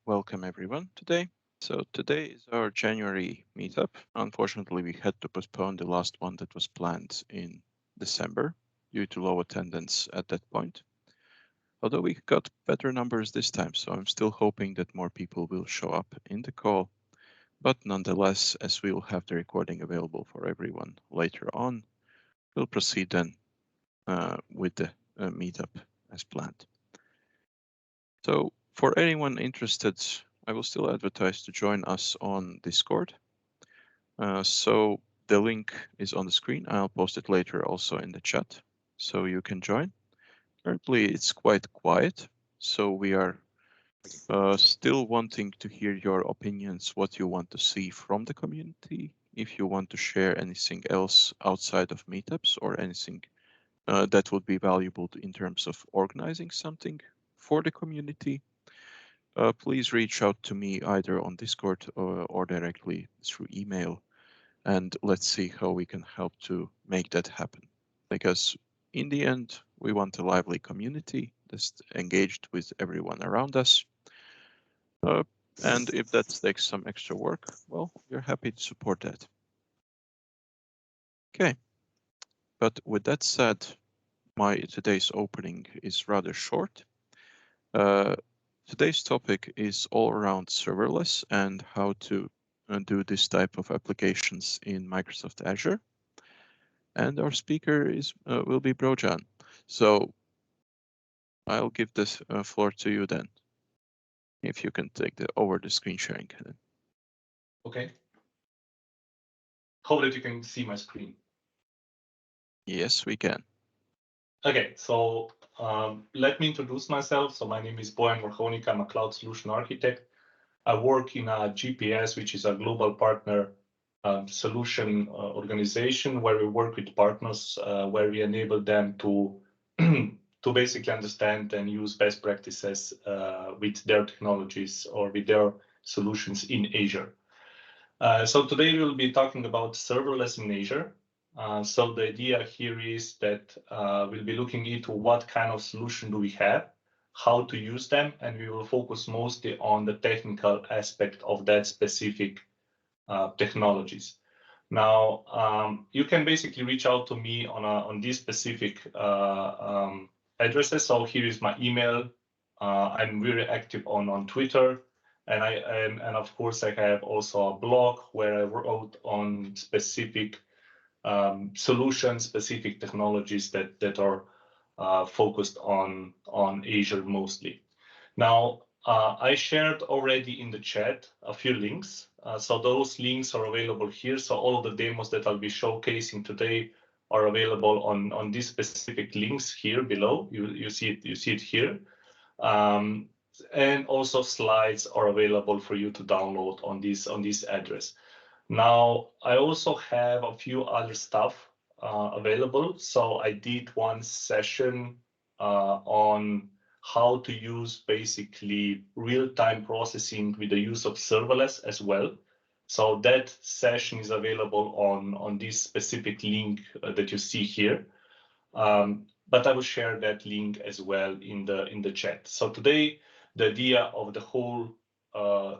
welcome everyone today. So today is our January meetup. Unfortunately, we had to postpone the last one that was planned in December due to low attendance at that point. Although we got better numbers this time, so I'm still hoping that more people will show up in the call. But nonetheless, as we will have the recording available for everyone later on, we'll proceed then with the meetup as planned. So for anyone interested, I will still advertise to join us on Discord. So the link is on the screen. I'll post it later also in the chat, so you can join. Currently, it's quite quiet, so we are still wanting to hear your opinions, what you want to see from the community, if you want to share anything else outside of meetups or anything that would be valuable in terms of organizing something for the community. Please reach out to me either on Discord or directly through email, and let's see how we can help to make that happen. Because in the end, we want a lively community that's engaged with everyone around us. And if that takes some extra work, well, we're happy to support that. Okay, but with that said, today's opening is rather short. Today's topic is all around serverless and how to do this type of applications in Microsoft Azure. And our speaker will be Brojan. So I'll give this floor to you then. If you can take over the screen sharing. Okay. Hope that you can see my screen. Yes, we can. Okay, so let me introduce myself. So my name is Bojan Vrhovnik. I'm a cloud solution architect. I work in a GPS, which is a global partner solution organization where we work with partners, where we enable them to to basically understand and use best practices with their technologies or with their solutions in Azure. So today we'll be talking about serverless in Azure. So the idea here is that we'll be looking into what kind of solution do we have, how to use them, and we will focus mostly on the technical aspect of that specific technologies. Now, you can basically reach out to me on these specific addresses. So here is my email. I'm very active on Twitter. And of course, I have also a blog where I wrote on specific solutions, specific technologies that are focused on Azure mostly. Now, I shared already in the chat a few links. So those links are available here. So all of the demos that I'll be showcasing today are available on these specific links here below. You see it here. And also slides are available for you to download on this address. Now, I also have a few other stuff available. So I did one session on how to use basically real-time processing with the use of serverless as well. So that session is available on this specific link that you see here. But I will share that link as well in the chat. So today, the idea of the whole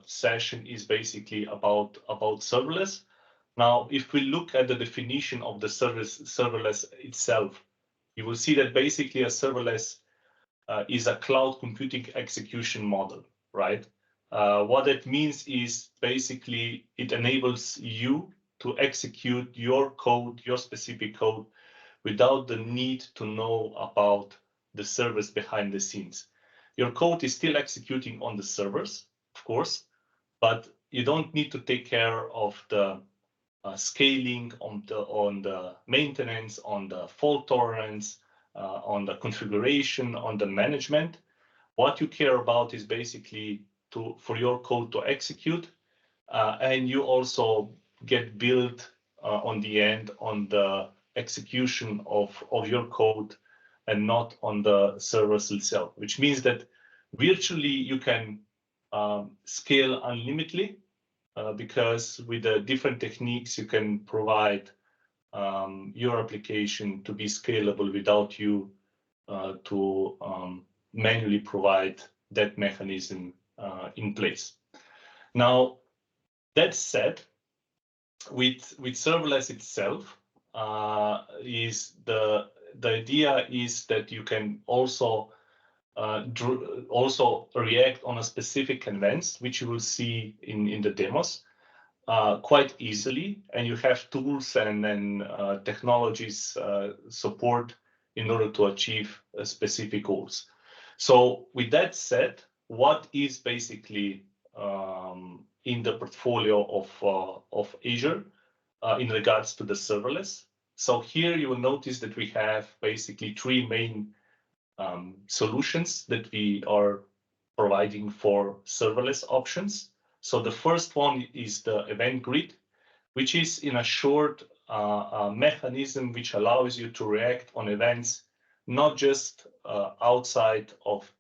session is basically about serverless. Now, if we look at the definition of the serverless itself, you will see that basically a serverless is a cloud computing execution model, right? What that means is basically it enables you to execute your code, your specific code, without the need to know about the servers behind the scenes. Your code is still executing on the servers, of course, but you don't need to take care of the scaling, on the maintenance, on the fault tolerance, on the configuration, on the management. What you care about is basically for your code to execute, and you also get billed on the end on the execution of your code and not on the servers itself, which means that virtually you can scale unlimitedly because with the different techniques you can provide your application to be scalable without you to manually provide that mechanism in place. Now, that said, with serverless itself, is the idea is that you can also react on a specific events, which you will see in the demos quite easily, and you have tools and then technologies support in order to achieve specific goals. So with that said, what is basically in the portfolio of Azure in regards to the serverless? So here you will notice that we have basically three main solutions that we are providing for serverless options. So the first one is the event grid, which is in a short mechanism which allows you to react on events not just outside of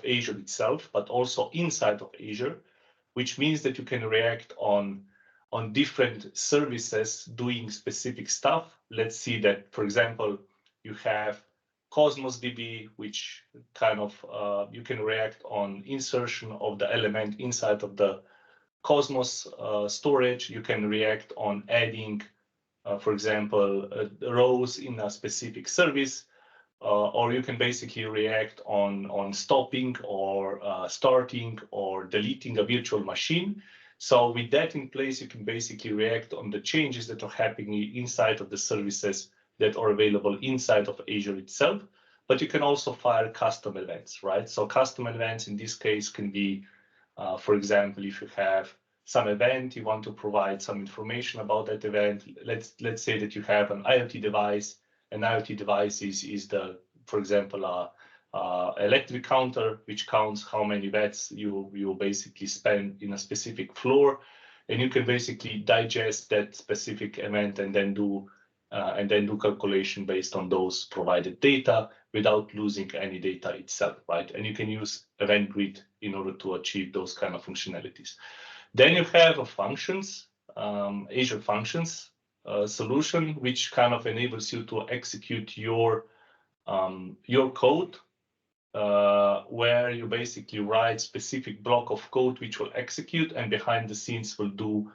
Azure itself, but also inside of Azure, which means that you can react on different services doing specific stuff. Let's see that, for example, you have Cosmos DB, which kind of you can react on insertion of the element inside of the Cosmos storage. You can react on adding, for example, rows in a specific service, or you can basically react on stopping or starting or deleting a virtual machine. So with that in place, you can basically react on the changes that are happening inside of the services that are available inside of Azure itself. But you can also fire custom events, right? So custom events in this case can be, for example, if you have some event, you want to provide some information about that event. Let's say that you have an IoT device. An IoT device is the, for example, electric counter, which counts how many watts you basically spend in a specific floor, and you can basically digest that specific event and then do calculation based on those provided data without losing any data itself, right? And you can use event grid in order to achieve those kind of functionalities. Then you have a functions, Azure Functions solution, which kind of enables you to execute your code, where you basically write specific block of code which will execute, and behind the scenes will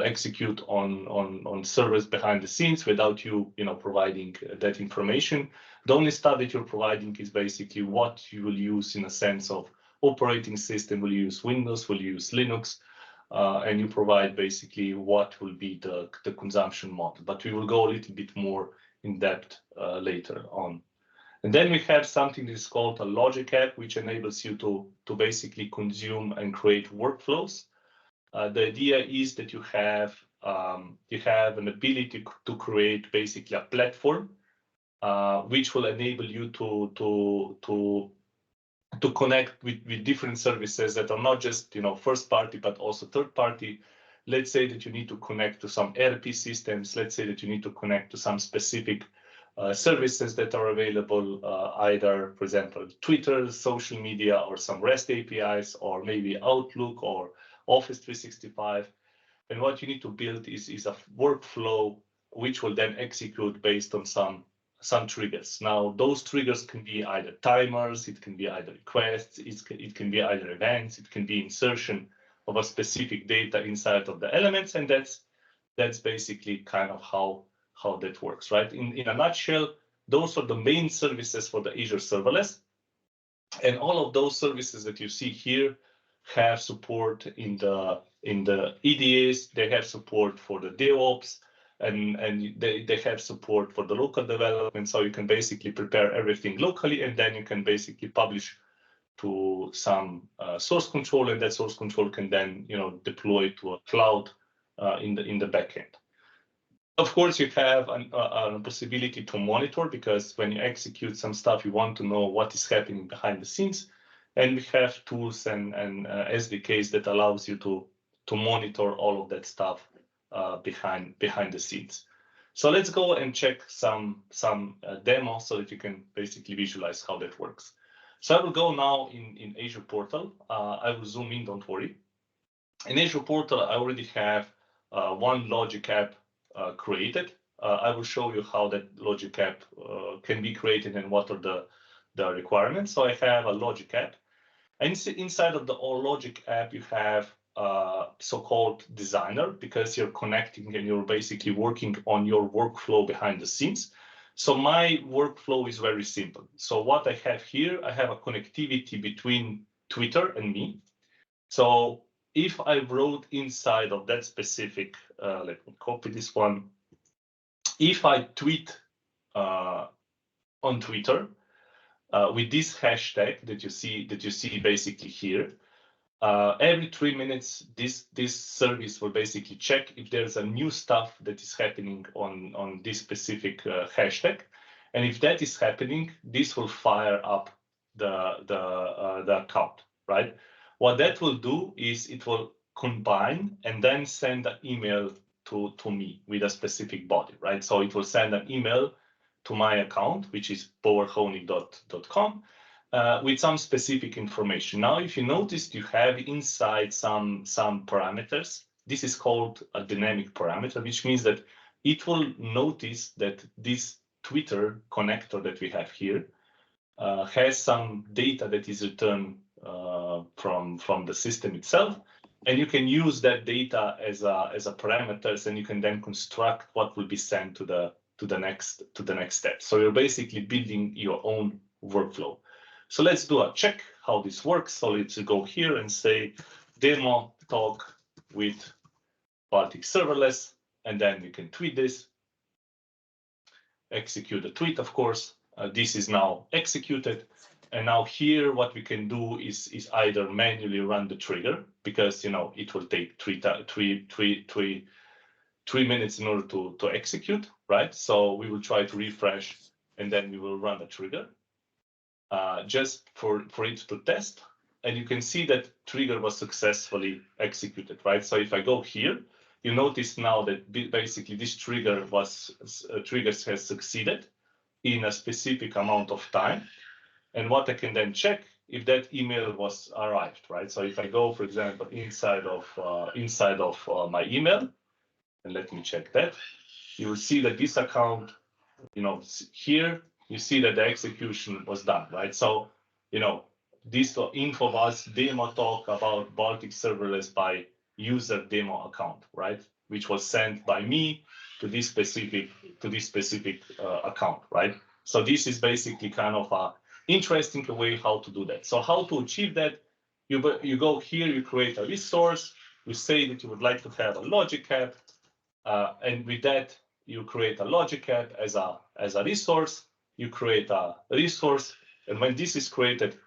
execute on servers behind the scenes without you providing that information. The only stuff that you're providing is basically what you will use in a sense of operating system. Will you use Windows? Will you use Linux? And you provide basically what will be the consumption model. But we will go a little bit more in depth later on. And then we have something that is called a logic app, which enables you to basically consume and create workflows. The idea is that you have an ability to create basically a platform, which will enable you to connect with different services that are not just first party but also third party. Let's say that you need to connect to some ERP systems. Let's say that you need to connect to some specific services that are available, either, for example, Twitter, social media, or some REST APIs, or maybe Outlook or Office 365. And what you need to build is a workflow which will then execute based on some triggers. Now, those triggers can be either timers, it can be either requests, it can be either events, it can be insertion of a specific data inside of the elements, and that's basically kind of how that works, right? In a nutshell, those are the main services for the Azure Serverless, and all of those services that you see here have support in the EDAs. They have support for the DevOps, and they have support for the local development. So you can basically prepare everything locally, and then you can basically publish to some source control, and that source control can then deploy to a cloud in the backend. Of course, you have a possibility to monitor, because when you execute some stuff, you want to know what is happening behind the scenes. And we have tools and SDKs that allows you to monitor all of that stuff behind the scenes. So let's go and check some demos so that you can basically visualize how that works. So I will go now in Azure Portal. I will zoom in, don't worry. In Azure Portal, I already have one logic app created. I will show you how that logic app can be created and what are the requirements. So I have a logic app. And inside of the All Logic app, you have so-called designer, because you're connecting and you're basically working on your workflow behind the scenes. So my workflow is very simple. So what I have here, I have a connectivity between Twitter and me. So if I wrote inside of that specific, let me copy this one. If I tweet on Twitter with this hashtag that you see basically here, every 3 minutes, this service will basically check if there's a new stuff that is happening on this specific hashtag, and if that is happening, this will fire up the account, right? What that will do is it will combine and then send an email to me with a specific body, right? So it will send an email to my account, which is powerhoning.com, with some specific information. Now, if you noticed, you have inside some parameters. This is called a dynamic parameter, which means that it will notice that this Twitter connector that we have here has some data that is returned from the system itself, and you can use that data as a parameters, and you can then construct what will be sent to the next step. So you're basically building your own workflow. So let's do a check how this works. So let's go here and say demo talk with Baltic Serverless, and then we can tweet this, execute the tweet, of course. This is now executed. And now here, what we can do is either manually run the trigger, because it will take 3 minutes in order to execute, right? So we will try to refresh, and then we will run the trigger just for it to test. And you can see that trigger was successfully executed, right? So if I go here, you notice now that basically this trigger has succeeded in a specific amount of time. And what I can then check if that email was arrived, right? So if I go, for example, inside of my email, and let me check that, you will see that this account, here you see that the execution was done, right? So, this info was demo talk about Baltic Serverless by user demo account, right? Which was sent by me to this specific account, right? So this is basically kind of a interesting way how to do that. So how to achieve that? You go here, you create a resource, you say that you would like to have a logic app, and with that, you create a logic app as a resource. You create a resource, and when this is created,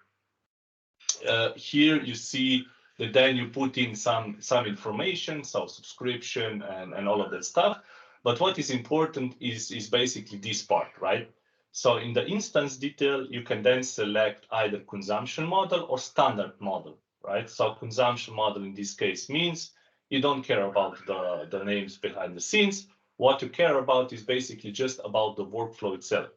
here you see that then you put in some information, so subscription and all of that stuff. But what is important is basically this part, right? So in the instance detail, you can then select either consumption model or standard model, right? So consumption model in this case means you don't care about the names behind the scenes. What you care about is basically just about the workflow itself.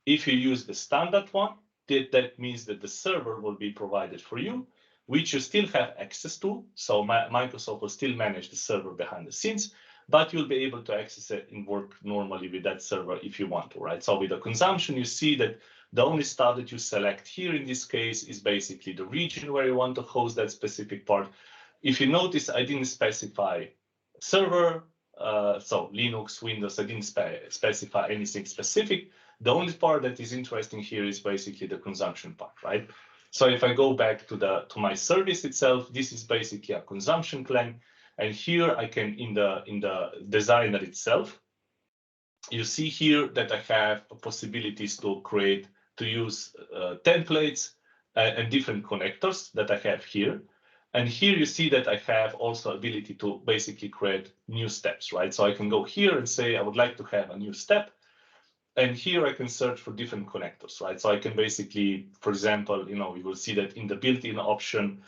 If you use the standard one, that means that the server will be provided for you, which you still have access to. So Microsoft will still manage the server behind the scenes, but you'll be able to access it and work normally with that server if you want to, right? So with the consumption, you see that the only stuff that you select here in this case is basically the region where you want to host that specific part. If you notice, I didn't specify server, so Linux, Windows, I didn't specify anything specific. The only part that is interesting here is basically the consumption part, right? So if I go back to my service itself, this is basically a consumption claim. And here I can, in the designer itself, you see here that I have possibilities to use templates and different connectors that I have here. And here you see that I have also ability to basically create new steps, right? So I can go here and say, I would like to have a new step. And here I can search for different connectors, right? So I can basically, for example, you will see that in the built-in option,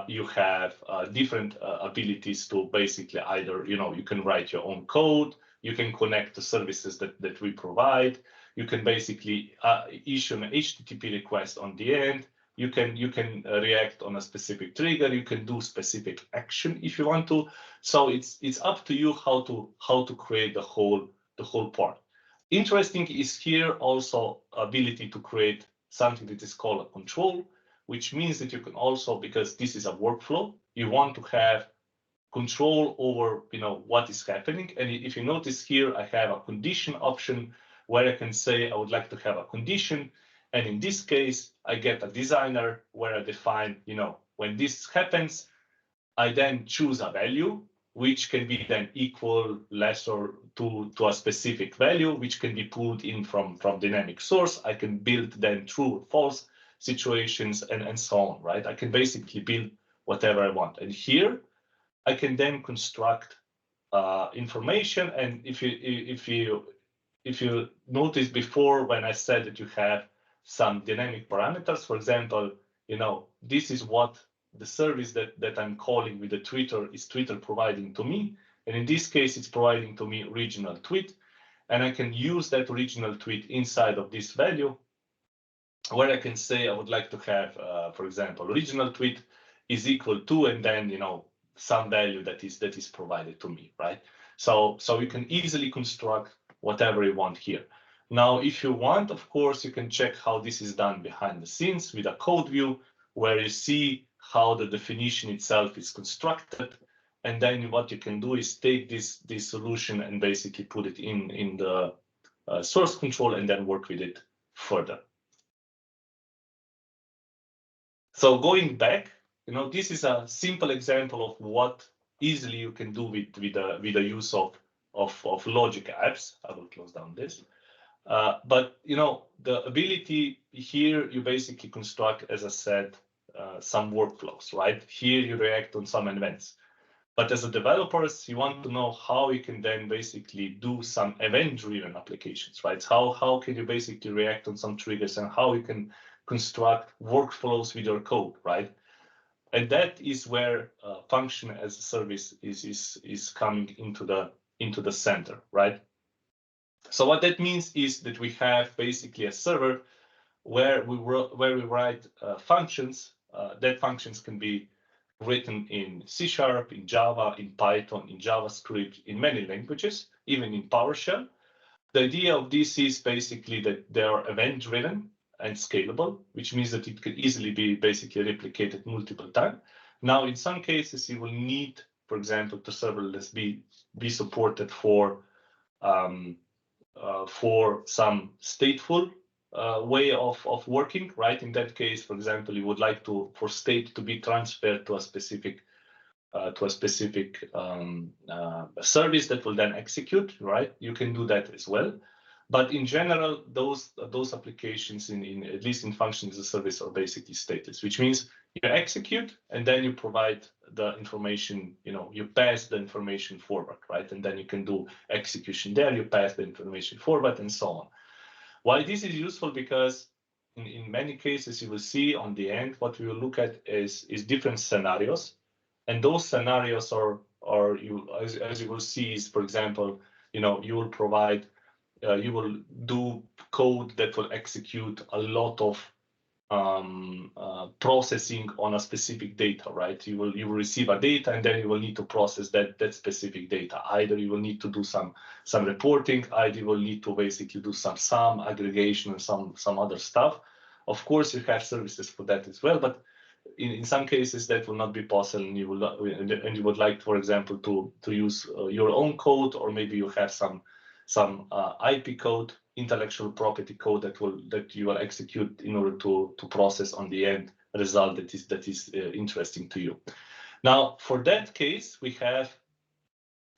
you have different abilities to basically either, you can write your own code, you can connect to services that we provide, you can basically issue an HTTP request on the end, you can react on a specific trigger, you can do specific action if you want to. So it's up to you how to create the whole part. Interesting is here also ability to create something that is called a control. which means that you can also, because this is a workflow, you want to have control over, what is happening. And if you notice here, I have a condition option where I can say I would like to have a condition. And in this case, I get a designer where I define, when this happens, I then choose a value, which can be then equal, less, or to a specific value, which can be pulled in from dynamic source. I can build then true or false situations and so on, right? I can basically build whatever I want. And here I can then construct information. And if you notice before, when I said that you have some dynamic parameters, for example, this is what the service that I'm calling with the Twitter providing to me. And in this case, it's providing to me original tweet. And I can use that original tweet inside of this value, where I can say I would like to have, for example, original tweet is equal to, and then, some value that is provided to me, right? So you can easily construct whatever you want here. Now, if you want, of course, you can check how this is done behind the scenes with a code view, where you see how the definition itself is constructed. And then what you can do is take this solution and basically put it in the source control and then work with it further. So going back, this is a simple example of what easily you can do with the use of logic apps. I will close down this. But the ability here, you basically construct, as I said, some workflows, right? Here you react on some events. But as a developers, you want to know how you can then basically do some event-driven applications, right? How can you basically react on some triggers, and how you can construct workflows with your code, right? And that is where function as a service is coming into the center, right? So what that means is that we have basically a server where we write functions. That functions can be written in C#, in Java, in Python, in JavaScript, in many languages, even in PowerShell. The idea of this is basically that they are event-driven and scalable, which means that it can easily be basically replicated multiple times. Now, in some cases, you will need, for example, to serverless be supported for some stateful way of working, right? In that case, for example, you would like for state to be transferred to a specific service that will then execute, right? You can do that as well. But in general, those applications in at least in function as a service are basically stateless, which means you execute and then you provide the information, you pass the information forward, right? And then you can do execution there, you pass the information forward, and so on. Why this is useful? Because in many cases, you will see on the end, what we will look at is different scenarios. And those scenarios are as you will see is, for example, you will provide, you will do code that will execute a lot of processing on a specific data, right? You will receive a data, and then you will need to process that specific data. Either you will need to do some reporting, either you will need to basically do some aggregation and some other stuff. Of course, you have services for that as well, but in some cases that will not be possible, and you would like, for example, to use your own code, or maybe you have some IP code, intellectual property code that you will execute in order to process on the end result that is interesting to you. Now, for that case, we have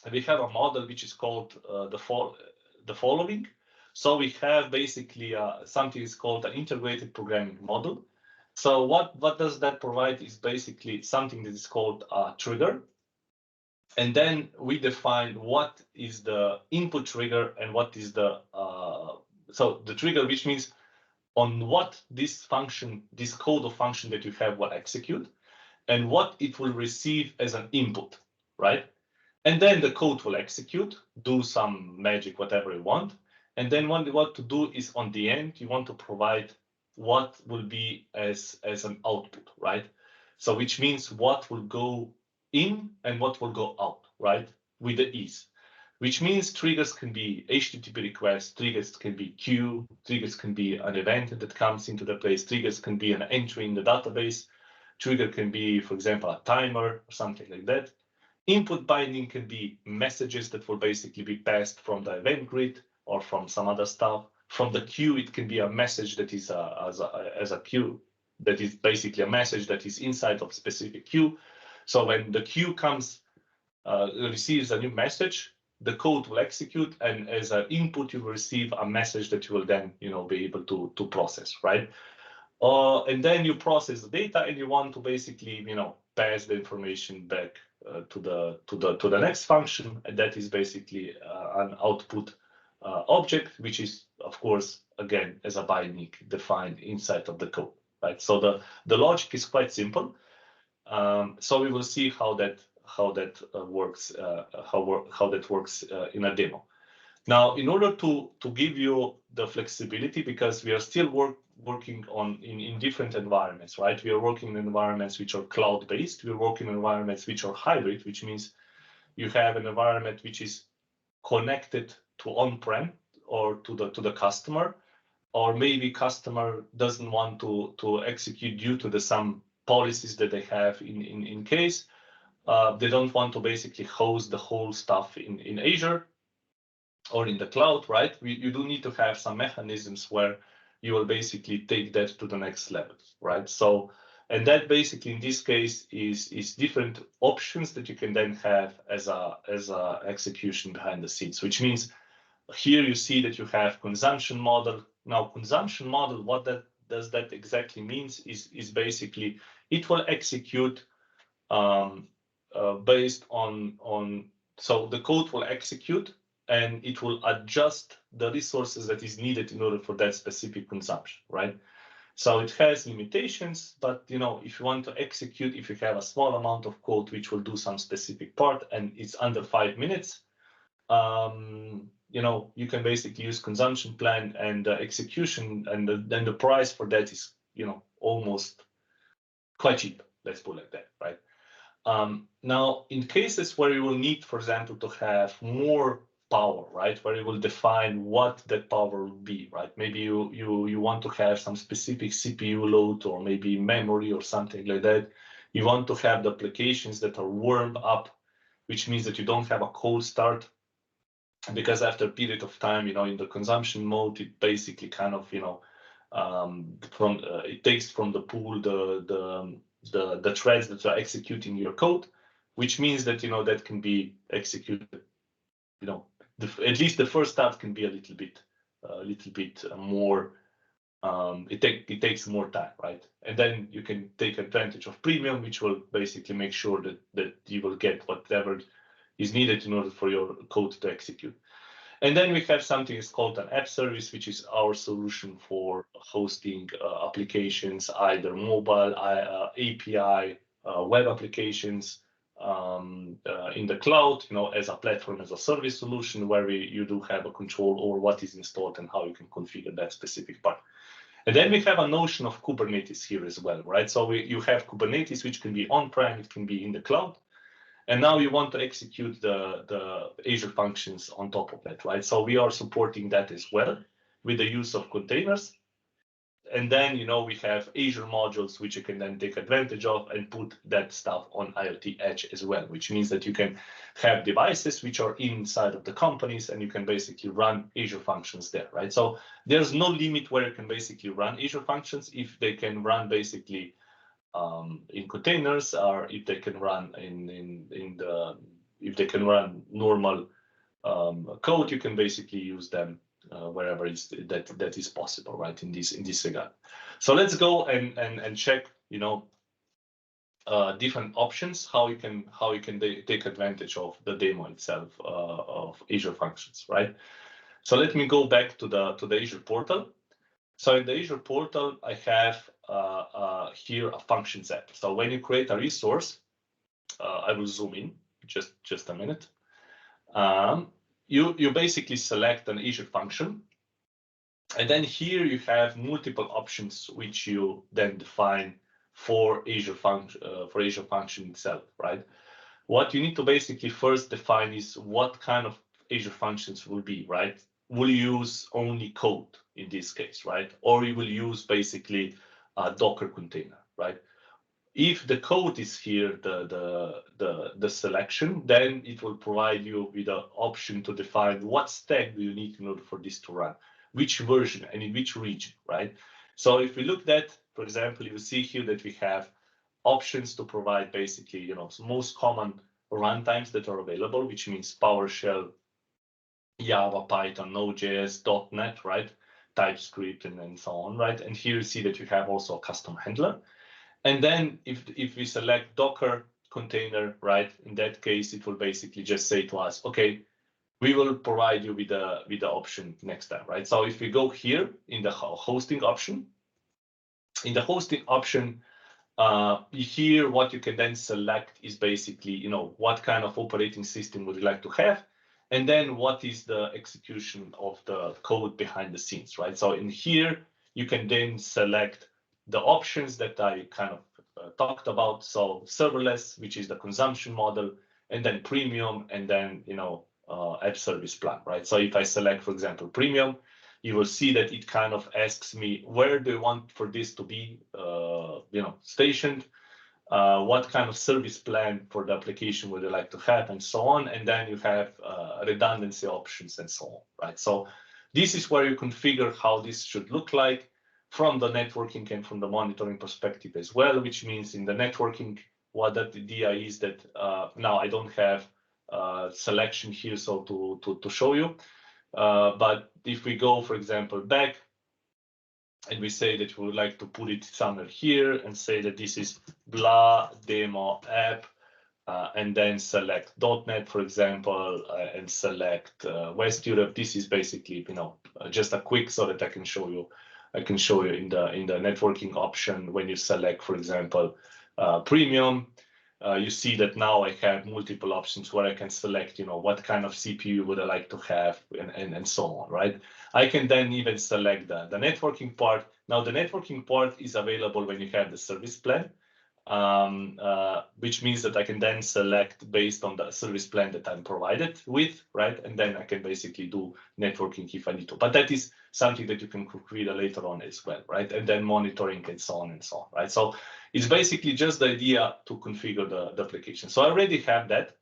a model which is called the following. So we have basically something is called an integrated programming model. So what does that provide is basically something that is called a trigger. And then we define what is the input trigger and what is the so the trigger, which means on what this code of function that you have will execute, and what it will receive as an input, right? And then the code will execute, do some magic, whatever you want. And then what to do is, on the end, you want to provide what will be as an output, right? So which means what will go in and what will go out, right? With the ease. which means triggers can be HTTP requests, triggers can be queue, triggers can be an event that comes into the place, triggers can be an entry in the database, trigger can be, for example, a timer or something like that. Input binding can be messages that will basically be passed from the event grid or from some other stuff. From the queue, it can be a message that is as a queue, that is basically a message that is inside of specific queue. So when the queue comes, receives a new message, the code will execute, and as an input, you will receive a message that you will then, be able to process, right? And then you process the data, and you want to basically, pass the information back to the next function, and that is basically an output object, which is, of course, again, as a binding defined inside of the code, right? So the logic is quite simple. So we will see how that works, how that works in a demo. Now, in order to give you the flexibility, because we are still working on in different environments, right? We are working in environments which are cloud-based. We are working in environments which are hybrid, which means you have an environment which is connected to on-prem or to the customer, or maybe customer doesn't want to execute due to some policies that they have in case. They don't want to basically host the whole stuff in Azure or in the cloud, right? You do need to have some mechanisms where you will basically take that to the next level, right? So, and that basically in this case is different options that you can then have as a execution behind the scenes, which means here you see that you have consumption model. Now, consumption model, what does that exactly means is basically it will execute based on so the code will execute and it will adjust the resources that is needed in order for that specific consumption, right? So it has limitations, but if you want to execute, if you have a small amount of code which will do some specific part and it's under 5 minutes, you can basically use consumption plan and execution, and then the price for that is almost quite cheap. Let's put it like that, right? Now, in cases where you will need, for example, to have more power, right, where you will define what that power will be, right? Maybe you want to have some specific CPU load or maybe memory or something like that. You want to have the applications that are warmed up, which means that you don't have a cold start, because after a period of time, in the consumption mode, it basically kind of, it takes from the pool the threads that are executing your code, which means that that can be executed. At least the first start can be a little bit more. It takes more time, right? And then you can take advantage of premium, which will basically make sure that you will get whatever is needed in order for your code to execute. And then we have something that's called an app service, which is our solution for hosting applications, either mobile, API, web applications in the cloud, as a platform, as a service solution, where you do have a control over what is installed and how you can configure that specific part. And then we have a notion of Kubernetes here as well, right? So you have Kubernetes, which can be on-prem, it can be in the cloud. And now you want to execute the Azure functions on top of that, right? So we are supporting that as well with the use of containers. And then, we have Azure modules, which you can then take advantage of and put that stuff on IoT Edge as well, which means that you can have devices which are inside of the companies and you can basically run Azure functions there, right? So there's no limit where you can basically run Azure functions if they can run basically in containers, or if they can run if they can run normal code, you can basically use them wherever that is possible, right? In this regard. So let's go and check, different options how you can take advantage of the demo itself of Azure functions, right? So let me go back to the Azure portal. So in the Azure portal, I have here a functions app. So when you create a resource, I will zoom in just a minute. You basically select an Azure function, and then here you have multiple options which you then define for Azure function itself, right? What you need to basically first define is what kind of Azure functions will be, right? Will you use only code in this case, right? Or you will use basically a Docker container, right? If the code is here, the selection, then it will provide you with the option to define what stack do you need in order for this to run, which version and in which region, right? So if we look at, for example, you see here that we have options to provide basically, most common runtimes that are available, which means PowerShell, Java, Python, Node.js, .NET, right? TypeScript, and so on, right? And here you see that you have also a custom handler. And then if we select Docker container, right, in that case, it will basically just say to us, okay, we will provide you with the option next time, right? So if we go here in the hosting option, here what you can then select is basically, what kind of operating system would you like to have, and then what is the execution of the code behind the scenes, right? So in here, you can then select the options that I kind of talked about. So serverless, which is the consumption model, and then premium, and then, app service plan, right? So if I select, for example, premium, you will see that it kind of asks me, where do you want for this to be, stationed? What kind of service plan for the application would you like to have, and so on. And then you have redundancy options and so on, right? So this is where you configure how this should look like from the networking and from the monitoring perspective as well, which means in the networking, what that idea is that now I don't have selection here, so to show you. But if we go, for example, back, and we say that we would like to put it somewhere here and say that this is blah demo app, and then select .NET, for example, and select West Europe. This is basically, just a quick so that I can show you in the networking option. When you select, for example, premium, you see that now I have multiple options where I can select, what kind of CPU would I like to have, and so on, right? I can then even select the networking part. Now, the networking part is available when you have the service plan, which means that I can then select based on the service plan that I'm provided with, right? And then I can basically do networking if I need to. But that is something that you can configure later on as well, right? And then monitoring and so on, right? So it's basically just the idea to configure the application. So I already have that.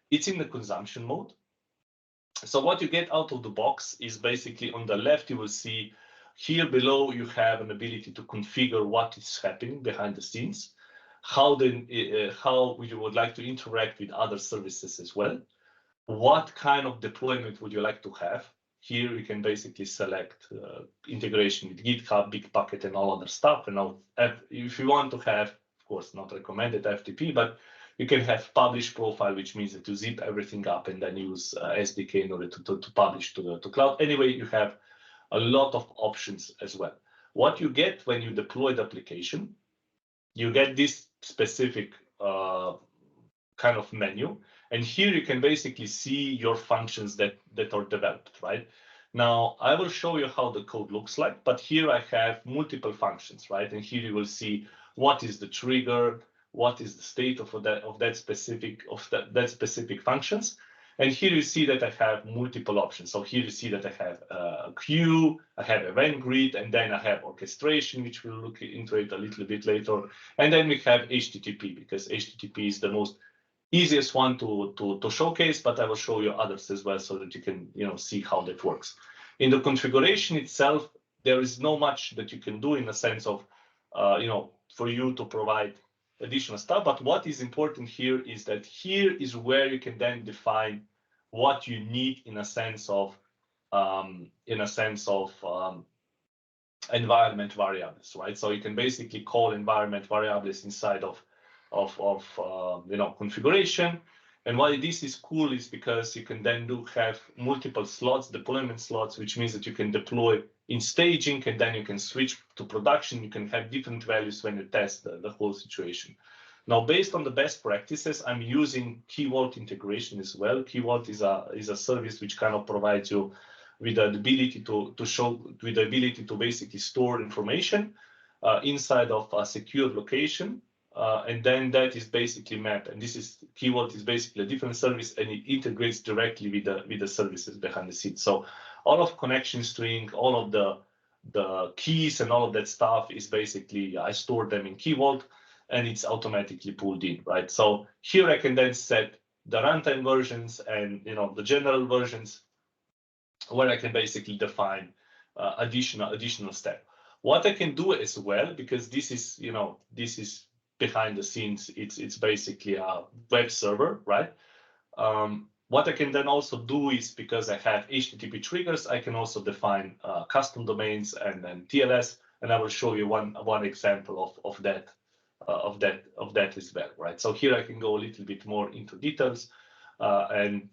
It's in the consumption mode. So what you get out of the box is basically on the left, you will see here below, you have an ability to configure what is happening behind the scenes, how you would like to interact with other services as well. What kind of deployment would you like to have? Here you can basically select integration with GitHub, Bitbucket, and all other stuff. And now, if you want to have, of course, not recommended FTP, but you can have publish profile, which means that you zip everything up and then use SDK in order to publish to cloud. Anyway, you have a lot of options as well. What you get when you deploy the application, you get this specific kind of menu. And here you can basically see your functions that are developed, right? Now, I will show you how the code looks like, but here I have multiple functions, right? And here you will see what is the trigger, what is the state of that specific functions. And here you see that I have multiple options. So here you see that I have a queue, I have event grid, and then I have orchestration, which we'll look into it a little bit later. And then we have HTTP, because HTTP is the most easiest one to showcase, but I will show you others as well so that you can see how that works. In the configuration itself, there is no much that you can do in the sense of for you to provide additional stuff. But what is important here is that here is where you can then define what you need in a sense of environment variables, right? So you can basically call environment variables inside of configuration. And why this is cool is because you can then have multiple slots, deployment slots, which means that you can deploy in staging, and then you can switch to production. You can have different values when you test the whole situation. Now, based on the best practices, I'm using Key Vault integration as well. Key Vault is a service which kind of provides you with the ability to basically store information inside of a secure location. and then that is basically mapped. And this is Key Vault is basically a different service, and it integrates directly with the services behind the scenes. So all of connection string, all of the keys and all of that stuff is basically, I store them in Key Vault, and it's automatically pulled in, right? So here I can then set the runtime versions and the general versions, where I can basically define additional step. What I can do as well, because this is behind the scenes, it's basically a web server, right? What I can then also do is, because I have HTTP triggers, I can also define custom domains and then TLS, and I will show you one example of that as well, right? So here I can go a little bit more into details, and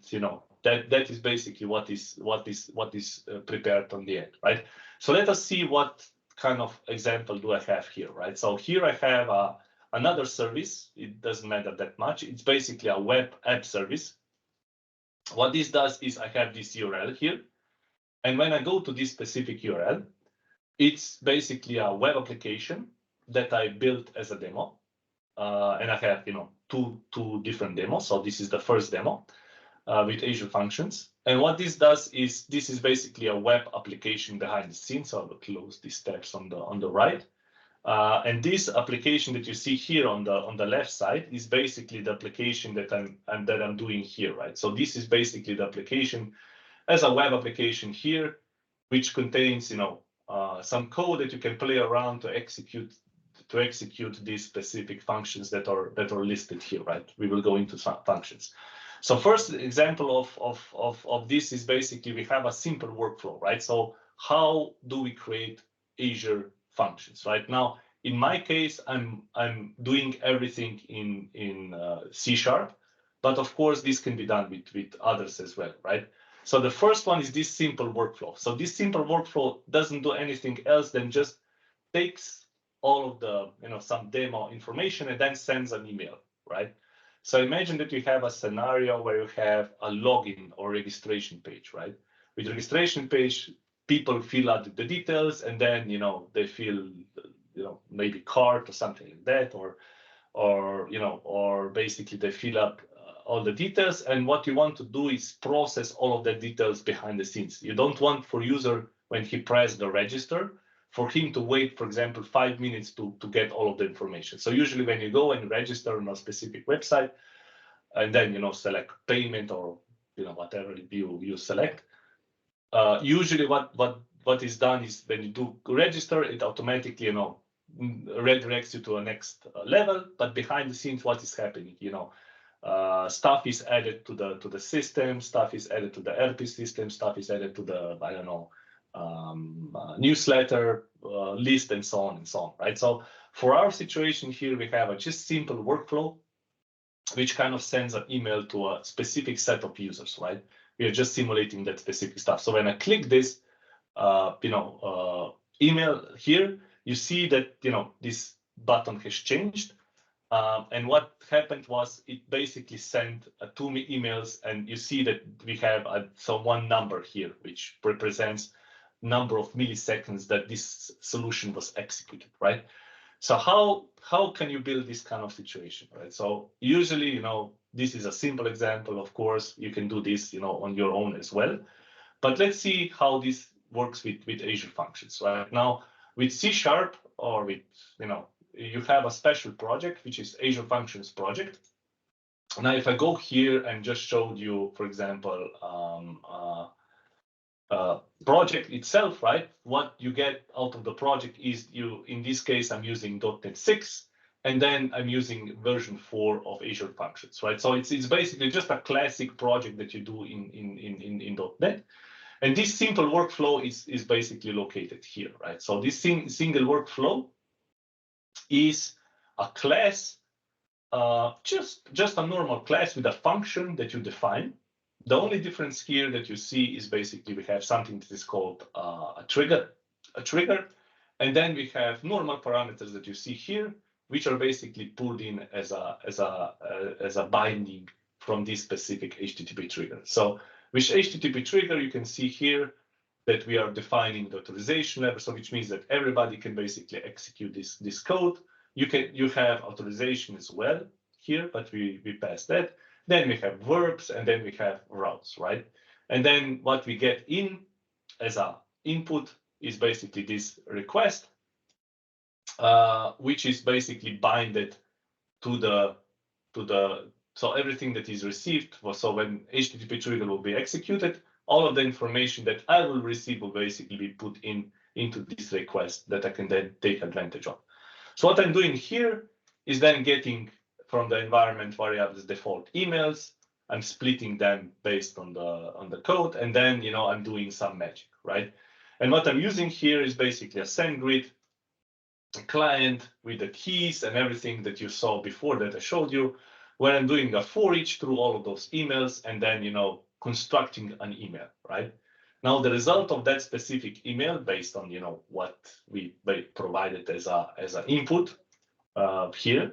that is basically what is prepared on the end, right? So let us see what kind of example do I have here, right? So here I have another service. It doesn't matter that much. It's basically a web app service. What this does is I have this URL here, and when I go to this specific URL, it's basically a web application that I built as a demo, and I have two different demos. So this is the first demo with Azure Functions, and what this does is this is basically a web application behind the scenes. So I will close these tabs on the right. And this application that you see here on the left side is basically the application that I'm doing here, right? So this is basically the application as a web application here, which contains some code that you can play around to execute these specific functions that are listed here, right? We will go into some functions. So first example of this is basically we have a simple workflow, right? So how do we create Azure functions, right? Now, in my case, I'm doing everything in C#, but of course this can be done with others as well, right? So the first one is this simple workflow. So this simple workflow doesn't do anything else than just takes all of the some demo information and then sends an email, right? So imagine that you have a scenario where you have a login or registration page, right? With registration page, people fill out the details, and then they fill maybe card or something like that, or basically they fill up all the details. And what you want to do is process all of the details behind the scenes. You don't want for user, when he press the register, for him to wait, for example, 5 minutes to get all of the information. So usually when you go and register on a specific website, and then select payment or whatever you select, usually what is done is when you do register, it automatically redirects you to a next level. But behind the scenes, what is happening? Stuff is added to the system, stuff is added to the ERP system, stuff is added to the newsletter list, and so on, right? So for our situation here, we have a just simple workflow which kind of sends an email to a specific set of users, right? We are just simulating that specific stuff. So when I click this email here, you see that this button has changed. And what happened was it basically sent 2 emails, and you see that we have one number here, which represents number of milliseconds that this solution was executed, right? So how can you build this kind of situation, right? So usually, this is a simple example. Of course, you can do this, on your own as well. But let's see how this works with Azure Functions, right? Now, with C# or with, you have a special project, which is Azure Functions project. Now, if I go here and just showed you, for example, project itself, right? What you get out of the project is in this case, I'm using .NET 6, and then I'm using version 4 of Azure Functions, right? So it's basically just a classic project that you do in .NET. And this simple workflow is basically located here, right? So this single workflow is a class, just a normal class with a function that you define. The only difference here that you see is basically we have something that is called a trigger, and then we have normal parameters that you see here, which are basically pulled in as a binding from this specific HTTP trigger. So with HTTP trigger, you can see here that we are defining the authorization level, so which means that everybody can basically execute this code you have authorization as well here, but we pass that. Then we have verbs, and then we have routes, right? And then what we get in as a input is basically this request, which is basically binded to the so everything that is received. So when HTTP trigger will be executed, all of the information that I will receive will basically be put into this request that I can then take advantage of. So what I'm doing here is then getting from the environment variables default emails. I'm splitting them based on the code, and then I'm doing some magic, right? And what I'm using here is basically a SendGrid client with the keys and everything that you saw before that I showed you, where I'm doing a for each through all of those emails, and then constructing an email, right? Now the result of that specific email, based on what we provided as an input here,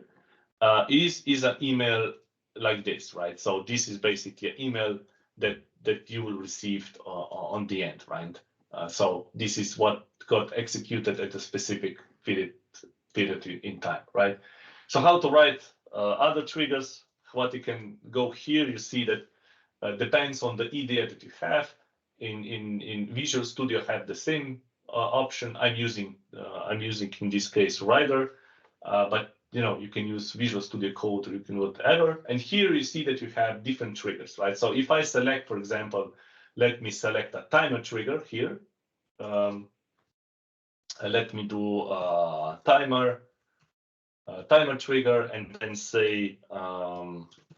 is an email like this, right? So this is basically an email that you will receive on the end, right? So this is what got executed at a specific period in time, right? So how to write other triggers? What you can go here, you see that depends on the IDE that you have. In Visual Studio, have the same option. I'm using in this case Rider, but you can use Visual Studio Code, or you can whatever. And here you see that you have different triggers, right? So if I select, for example, let me select a timer trigger here. Let me do timer trigger, and then say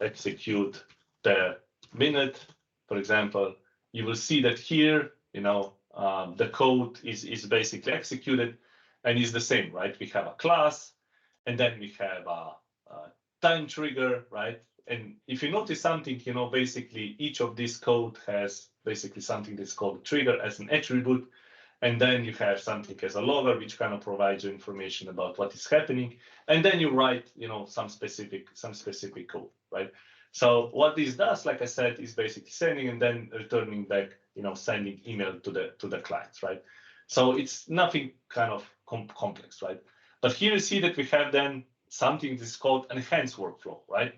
execute the minute, for example. You will see that here, the code is basically executed and is the same, right? We have a class, and then we have a time trigger, right? And if you notice something, basically each of these code has basically something that's called trigger as an attribute. And then you have something as a logger, which kind of provides you information about what is happening. And then you write, some specific code, right? So what this does, like I said, is basically sending and then returning back, sending email to the clients, right? So it's nothing kind of complex, right? But here you see that we have then something that's called enhanced workflow, right?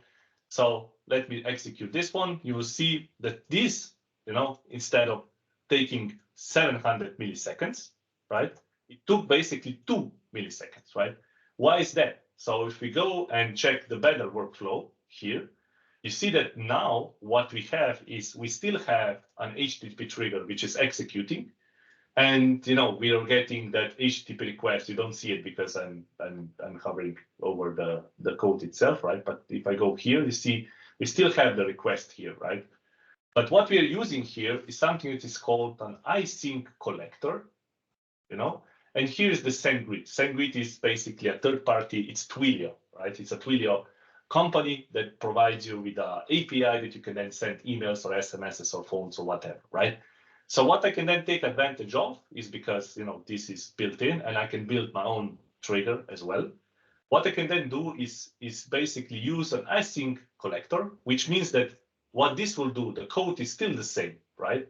So let me execute this one. You will see that this, instead of taking 700 milliseconds, right? It took basically 2 milliseconds, right? Why is that? So if we go and check the better workflow here, you see that now what we have is we still have an HTTP trigger which is executing, and we are getting that HTTP request. You don't see it because I'm hovering over the code itself, right? But if I go here, you see we still have the request here, right? But what we are using here is something that is called an async collector, and here is the SendGrid. SendGrid is basically a third party. It's Twilio, right? It's a Twilio company that provides you with an API that you can then send emails or SMSs or phones or whatever, right? So what I can then take advantage of is, because this is built in, and I can build my own trigger as well. What I can then do is basically use an async collector, which means that what this will do, the code is still the same, right?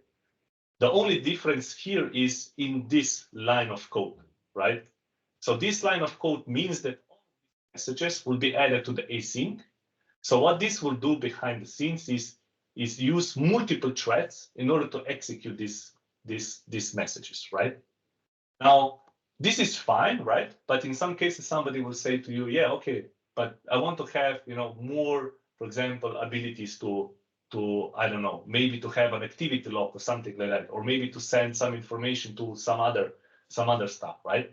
The only difference here is in this line of code, right? So this line of code means that all messages will be added to the async. So what this will do behind the scenes is use multiple threads in order to execute these messages, right? Now, this is fine, right? But in some cases, somebody will say to you, yeah, okay, but I want to have, more, for example, abilities to I don't know, maybe to have an activity log or something like that, or maybe to send some information to some other stuff, right?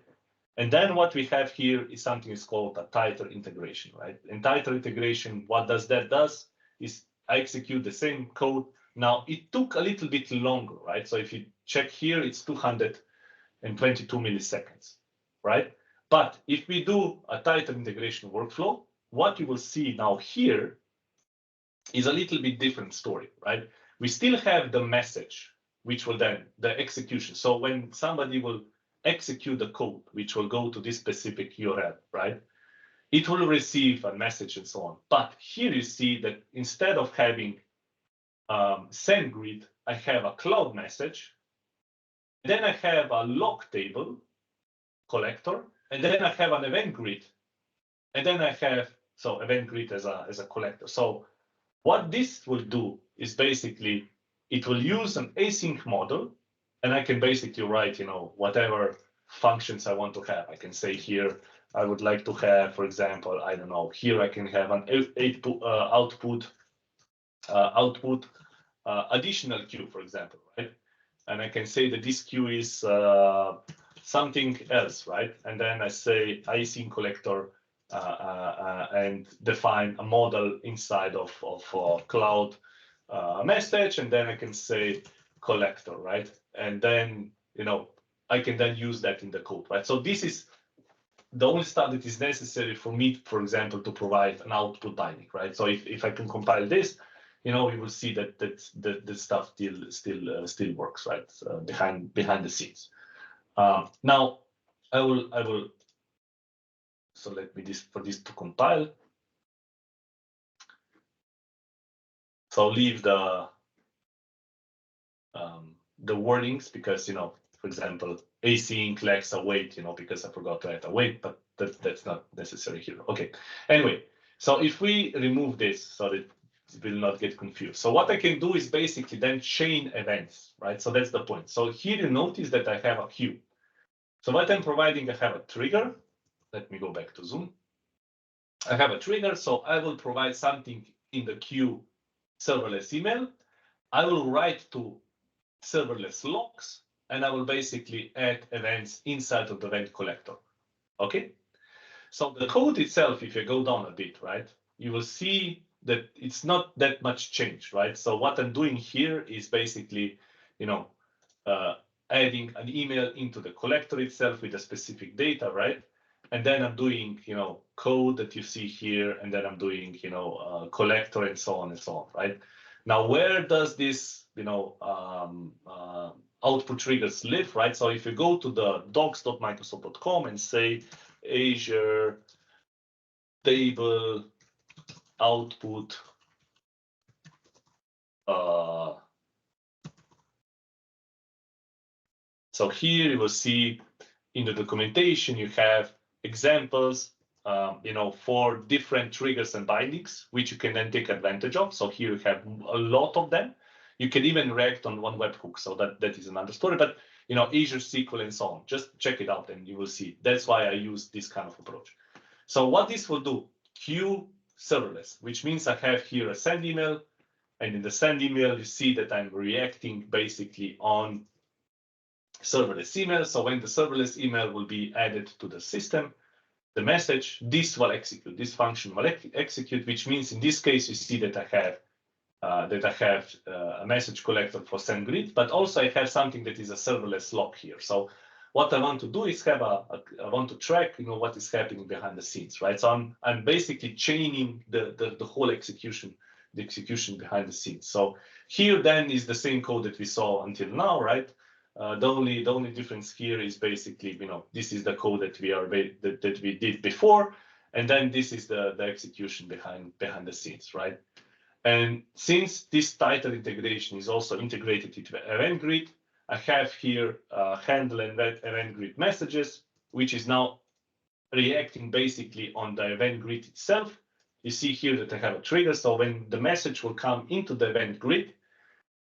And then what we have here is something is called a tighter integration, right? And tighter integration, what that does is I execute the same code. Now, it took a little bit longer, right? So if you check here, it's 222 milliseconds, right? But if we do a tighter integration workflow, what you will see now here is a little bit different story, right? We still have the message, which will then, the execution. So when somebody will execute the code, which will go to this specific URL, right? It will receive a message and so on. But here you see that instead of having SendGrid, I have a cloud message. Then I have a log table collector, and then I have an event grid And then I have, so event grid as a collector. So what this will do is basically, it will use an async model, and I can basically write, whatever functions I want to have. I can say here, I would like to have, for example, I don't know, here I can have an output additional queue, for example, right? And I can say that this queue is something else, right? And then I say async collector and define a model inside of cloud message, and then I can say collector, right? And then I can then use that in the code, right? So this is the only stuff that is necessary for me, for example, to provide an output binding, right? So if I can compile this, we will see that the stuff still works, right? Behind the scenes. Now I will. So let me for this to compile. So I'll leave the warnings because for example, async lacks await, because I forgot to add await, but that's not necessary here. Okay. Anyway, so if we remove this so that it will not get confused. So what I can do is basically then chain events, right? So that's the point. So here you notice that I have a queue. So what I'm providing, I have a trigger. Let me go back to Zoom. I have a trigger, so I will provide something in the queue serverless email. I will write to serverless logs, and I will basically add events inside of the event collector. Okay. So the code itself, if you go down a bit, right, you will see that it's not that much change, right? So what I'm doing here is basically, adding an email into the collector itself with a specific data, right? And then I'm doing, code that you see here, and then I'm doing, collector and so on and so on, right? Now, where does this, output triggers live, right? So if you go to the docs.microsoft.com and say Azure table output so here you will see in the documentation you have examples for different triggers and bindings which you can then take advantage of. So here you have a lot of them. You can even react on one webhook, so that is another story, but Azure SQL and so on, just check it out and you will see. That's why I use this kind of approach. So what this will do, queue serverless, which means I have here a send email, and in the send email, you see that I'm reacting basically on serverless email. So when the serverless email will be added to the system, the message, this will execute, this function will execute, which means in this case, you see that I have a message collector for send grid, but also I have something that is a serverless log here. So what I want to do is I want to track, what is happening behind the scenes, right? So I'm basically chaining the whole execution, the execution behind the scenes. So here then is the same code that we saw until now, right? The only difference here is basically, this is the code that we did before, and then this is the execution behind the scenes, right? And since this title integration is also integrated into event grid, I have here handle and event grid messages, which is now reacting basically on the event grid itself. You see here that I have a trigger. So when the message will come into the event grid,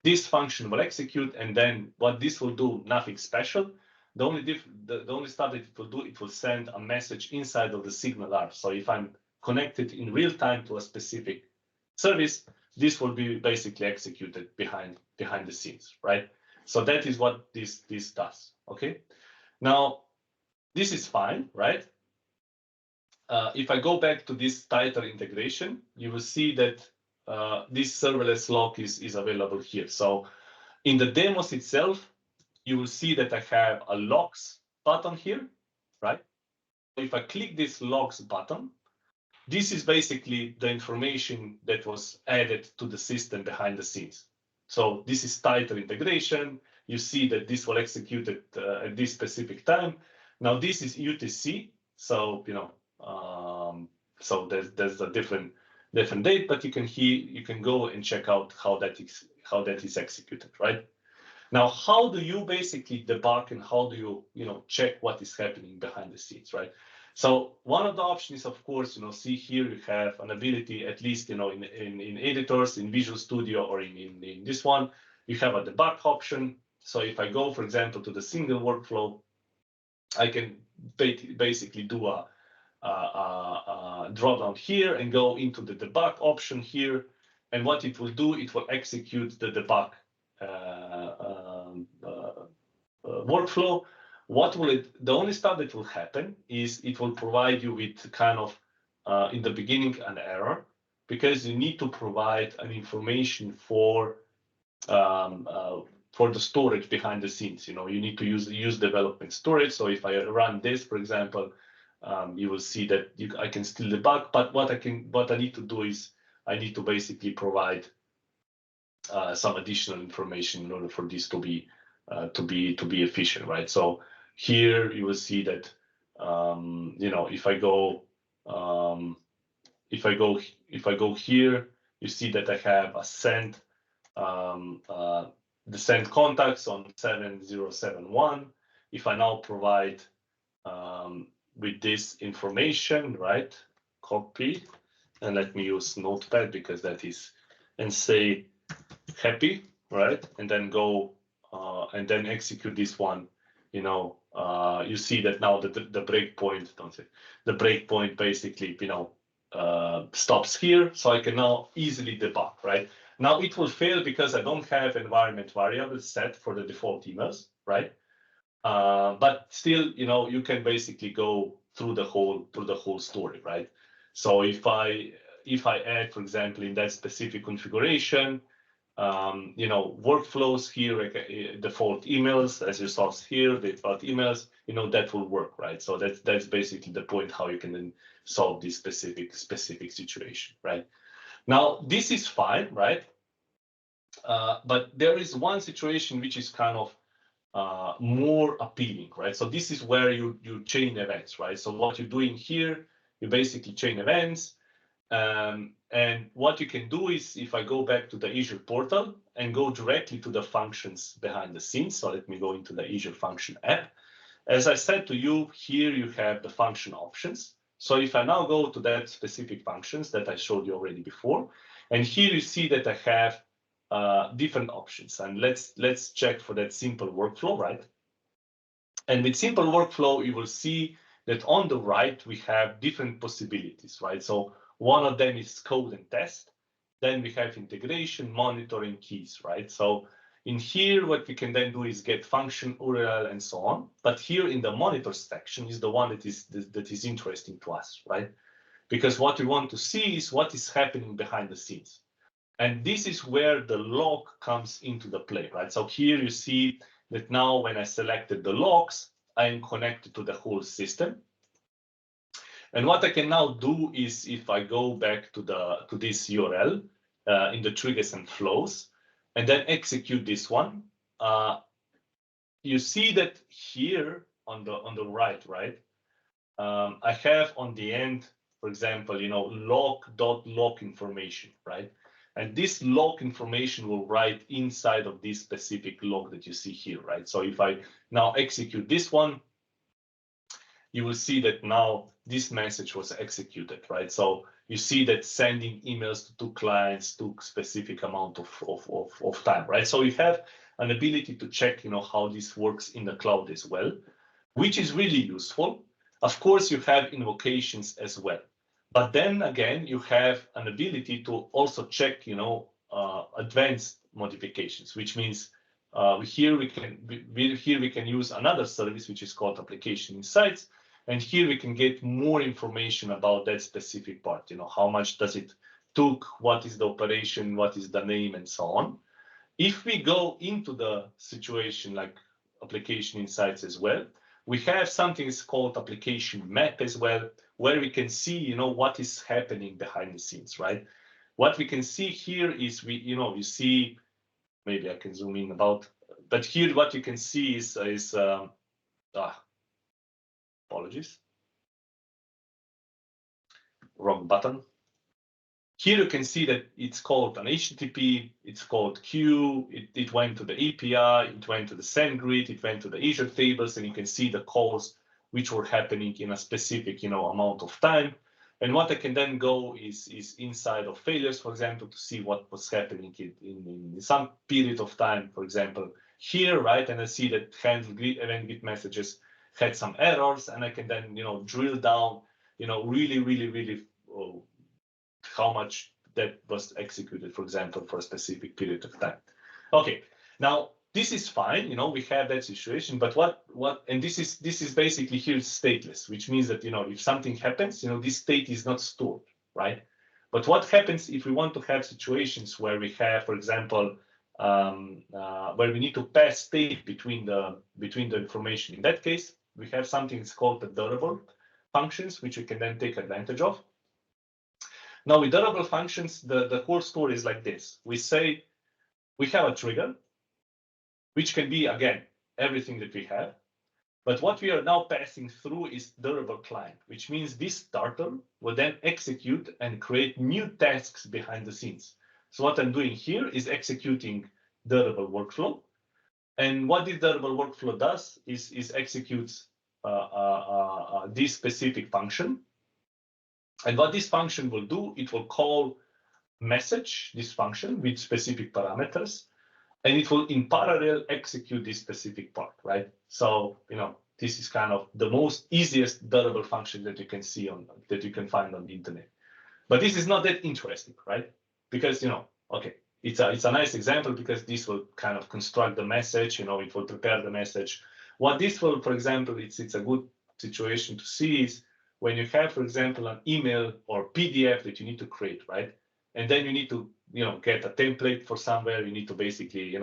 this function will execute, and then what this will do, nothing special. The only stuff that it will do, it will send a message inside of the signal R. So if I'm connected in real time to a specific service, this will be basically executed behind the scenes, right? So that is what this does. Okay. Now this is fine, right? If I go back to this title integration, you will see that this serverless log is available here. So in the demos itself, you will see that I have a logs button here, right? If I click this logs button, this is basically the information that was added to the system behind the scenes. So this is title integration. You see that this will execute at this specific time. Now this is UTC. So so there's a different date, but you can go and check out how that is executed, right? Now, how do you basically debug and how do you check what is happening behind the scenes, right? So one of the options is, of course, see here you have an ability, at least, in editors, in Visual Studio, or in this one, you have a debug option. So if I go, for example, to the single workflow, I can basically do a drop down here and go into the debug option here. And what it will do, it will execute the debug workflow. The only stuff that will happen is it will provide you with kind of, in the beginning, an error, because you need to provide an information for the storage behind the scenes. You need to use development storage. So if I run this, for example, you will see that I can still debug, but what I need to do is I need to basically provide some additional information in order for this to be efficient, right? So here you will see that if I go here, you see that I have a send the send contacts on 7071. If I now provide with this information, right, copy, and let me use Notepad because that is, and say happy, right, and then go and then execute this one. You see that now the breakpoint, the breakpoint basically stops here, so I can now easily debug, right? Now it will fail because I don't have environment variables set for the default emails, right? But still, you can basically go through the whole story, right? So if I add, for example, in that specific configuration, workflows here, default emails, as you saw here, default emails, that will work, right? So that's basically the point how you can then solve this specific situation, right? Now, this is fine, right? But there is one situation which is kind of more appealing, right? So this is where you chain events, right? So what you're doing here, you basically chain events. And what you can do is, if I go back to the Azure portal and go directly to the functions behind the scenes, so let me go into the Azure function app. As I said to you, here you have the function options. So if I now go to that specific functions that I showed you already before, and here you see that I have different options. And let's check for that simple workflow, right? And with simple workflow, you will see that on the right, we have different possibilities, right? So one of them is code and test. Then we have integration, monitoring, keys, right? So in here, what we can then do is get function, URL, and so on. But here in the monitor section is the one that is interesting to us, right? Because what we want to see is what is happening behind the scenes. And this is where the log comes into the play, right? So here you see that now when I selected the logs, I am connected to the whole system. And what I can now do is, if I go back to this URL in the triggers and flows, and then execute this one, you see that here on the right, I have on the end, for example, log.log information, right? And this log information will write inside of this specific log that you see here, right? So if I now execute this one, you will see that now this message was executed, right? So you see that sending emails to 2 clients took specific amount of time, right? So you have an ability to check, how this works in the cloud as well, which is really useful. Of course, you have invocations as well. But then again, you have an ability to also check, advanced modifications, which means here we can use another service which is called Application Insights, and here we can get more information about that specific part. How much does it took? What is the operation? What is the name, and so on. If we go into the situation like Application Insights as well, we have something called application map as well, where we can see, what is happening behind the scenes, right? What we can see here is you see, maybe I can zoom in but here what you can see is apologies, wrong button. Here you can see that it's called an HTTP, it's called queue, it went to the API, it went to the SendGrid, it went to the Azure tables, and you can see the calls which were happening in a specific, amount of time. And what I can then go is inside of failures, for example, to see what was happening in some period of time, for example, here, right? And I see that handle event git messages had some errors, and I can then, drill down, really how much that was executed, for example, for a specific period of time. Okay, now this is fine, we have that situation, but and this is basically here stateless, which means that, if something happens, this state is not stored, right? But what happens if we want to have situations where we have, for example, where we need to pass state between the information? In that case, we have something that's called the durable functions, which we can then take advantage of. Now, with durable functions, the whole story is like this. We say we have a trigger, which can be, again, everything that we have. But what we are now passing through is durable client, which means this starter will then execute and create new tasks behind the scenes. So what I'm doing here is executing durable workflow. And what this durable workflow does is executes this specific function. And what this function will do, it will call message this function with specific parameters, and it will in parallel execute this specific part, right? So, this is kind of the most easiest durable function that you can see that you can find on the internet. But this is not that interesting, right? Because, okay, it's a nice example because this will kind of construct the message, it will prepare the message. What this will, for example, it's a good situation to see is when you have, for example, an email or PDF that you need to create, right? And then you need to, get a template for somewhere. You need to basically,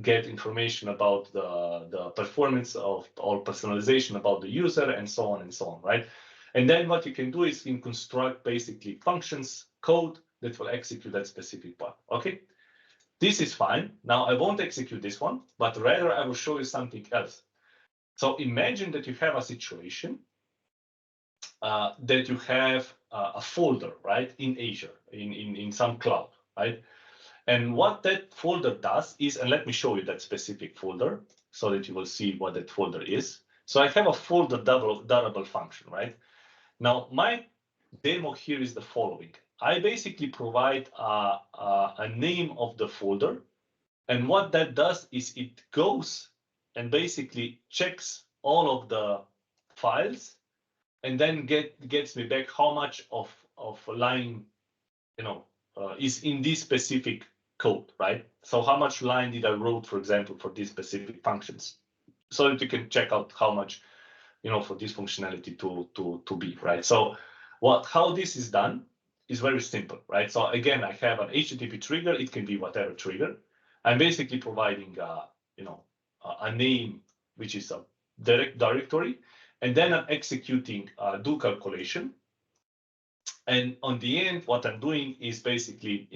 get information about the performance of or personalization about the user and so on, right? And then what you can do is you can construct basically functions, code that will execute that specific part, okay? This is fine. Now I won't execute this one, but rather I will show you something else. So imagine that you have a situation that you have a folder, right, in Azure, in some cloud, right? And what that folder does is, and let me show you that specific folder so that you will see what that folder is. So I have a folder durable function, right? Now my demo here is the following. I basically provide a name of the folder, and what that does is it goes and basically checks all of the files and then gets me back how much of line is in this specific code, right? So how much line did I wrote, for example, for these specific functions, so that you can check out how much for this functionality to be, right? So how this is done is very simple, right? So again, I have an HTTP trigger. It can be whatever trigger. I'm basically providing a name, which is a directory, and then I'm executing do calculation. And on the end, what I'm doing is basically,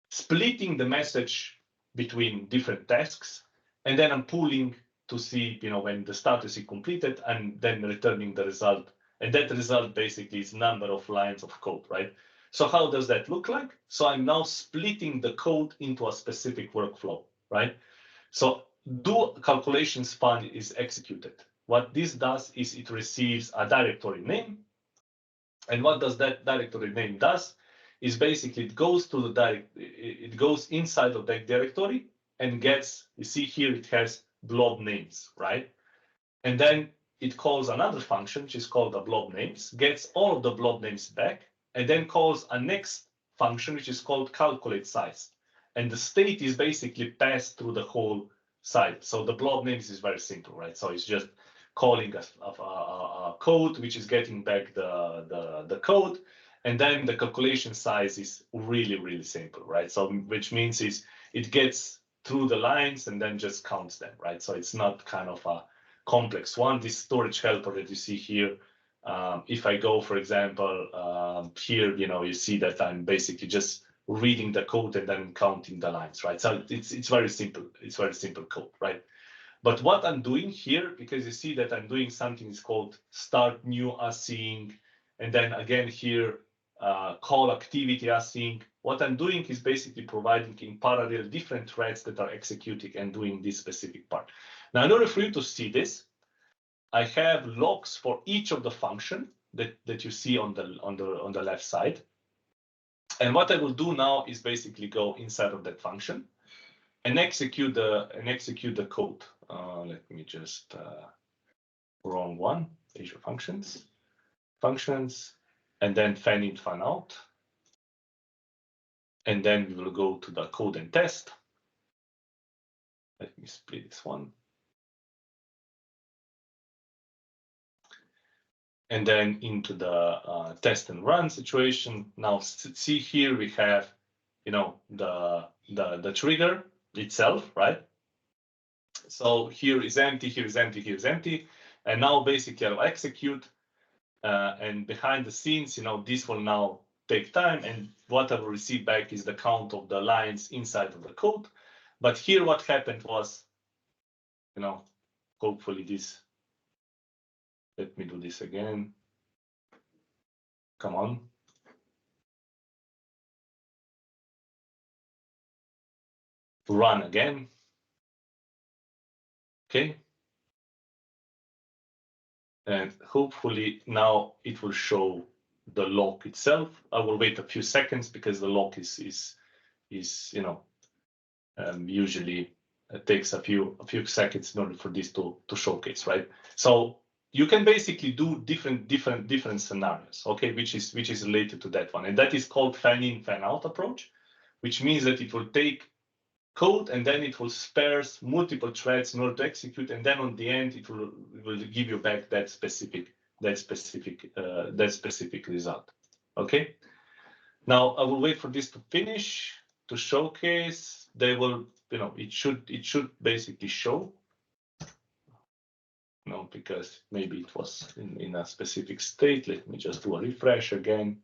splitting the message between different tasks, and then I'm pulling to see, when the status is completed, and then returning the result. And that result basically is number of lines of code, right? So how does that look like? So I'm now splitting the code into a specific workflow, right? So do calculation span is executed. What this does is it receives a directory name. And what does that directory name does is basically it goes to it goes inside of that directory and gets, you see here it has blob names, right? And then it calls another function, which is called the blob names, gets all of the blob names back, and then calls a next function, which is called calculate size. And the state is basically passed through the whole site. So the blob names is very simple, right? So it's just calling a code, which is getting back the code. And then the calculation size is really simple, right? So which means is it gets through the lines and then just counts them, right? So it's not kind of a complex one. This storage helper that you see here, if I go, for example, here, you see that I'm basically just reading the code and then counting the lines, right? So it's very simple. It's very simple code, right? But what I'm doing here, because you see that I'm doing something is called start new async, and then again here, call activity async. What I'm doing is basically providing in parallel different threads that are executing and doing this specific part. Now, in order for you to see this, I have logs for each of the function that you see on the left side. And what I will do now is basically go inside of that function and execute the code. Let me just wrong one, Azure functions, and then fan in, fan out. And then we will go to the code and test. Let me split this one. And then into the test and run situation. Now see here we have, the trigger itself, right? So here is empty, here is empty, here is empty. And now basically I'll execute and behind the scenes, this will now take time, and what I will receive back is the count of the lines inside of the code. But here what happened was, hopefully this, let me do this again. Come on. Run again. Okay. And hopefully now it will show the lock itself. I will wait a few seconds because the lock is usually it takes a few seconds in order for this to showcase, right? So you can basically do different scenarios, okay, which is related to that one, and that is called fan in, fan out approach, which means that it will take code and then it will sparse multiple threads in order to execute, and then on the end it will give you back that specific result. Okay. Now I will wait for this to finish to showcase. They will, it should basically show. No, because maybe it was in a specific state. Let me just do a refresh again,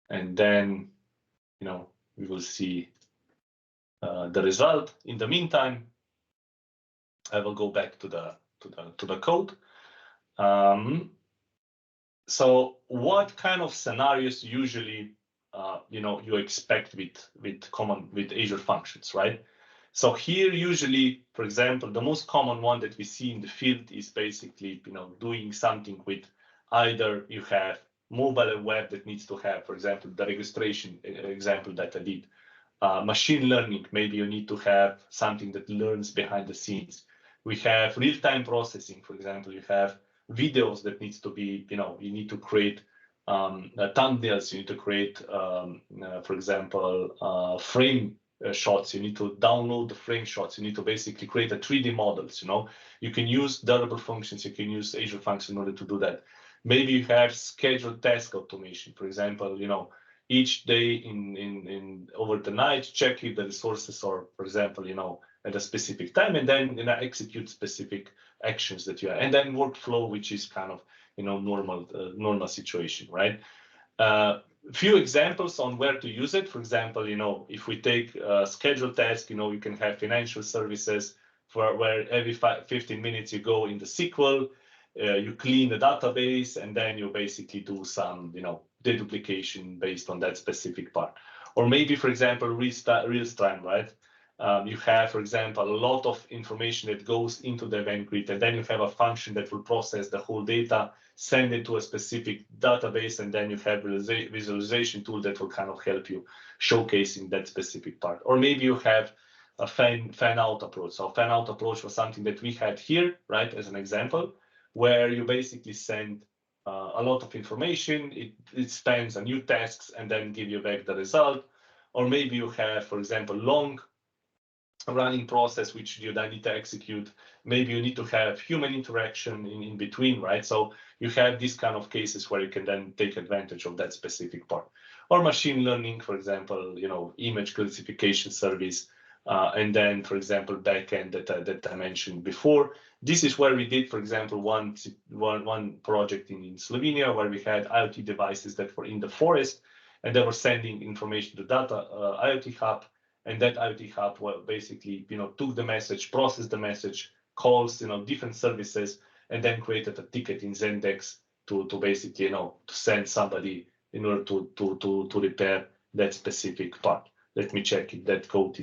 and then we will see the result. In the meantime, I will go back to the code. So what kind of scenarios usually you expect with Azure functions, right? So here usually, for example, the most common one that we see in the field is basically doing something with either you have mobile and web that needs to have, for example, the registration example that I did. Machine learning, maybe you need to have something that learns behind the scenes. We have real-time processing, for example, you have videos that needs to be, you need to create thumbnails, you need to create, for example, frame shots, you need to download the frame shots, you need to basically create a 3D models, you can use durable functions, you can use Azure functions in order to do that. Maybe you have scheduled task automation, for example, each day in over the night, check if the resources are, for example, at a specific time, and then execute specific actions that you have, and then workflow, which is kind of normal situation, right? Few examples on where to use it. For example, if we take a scheduled task, you can have financial services where every 15 minutes you go in the SQL, you clean the database, and then you basically do some deduplication based on that specific part. Or maybe, for example, real-time, right? You have, for example, a lot of information that goes into the event grid, and then you have a function that will process the whole data, send it to a specific database, and then you have a visualization tool that will kind of help you showcasing that specific part. Or maybe you have a fan-out approach. So fan-out approach was something that we had here, right, as an example, where you basically send a lot of information, it spans a new tasks, and then give you back the result. Or maybe you have, for example, long running process which you then need to execute. Maybe you need to have human interaction in between, right? So you have these kind of cases where you can then take advantage of that specific part. Or machine learning, for example, image classification service, and then, for example, backend that I mentioned before. This is where we did, for example, one project in Slovenia where we had IoT devices that were in the forest, and they were sending information to data IoT hub. And that IoT hub basically, took the message, processed the message, calls, different services, and then created a ticket in Zendex to basically, to send somebody in order to repair that specific part. Let me check if that code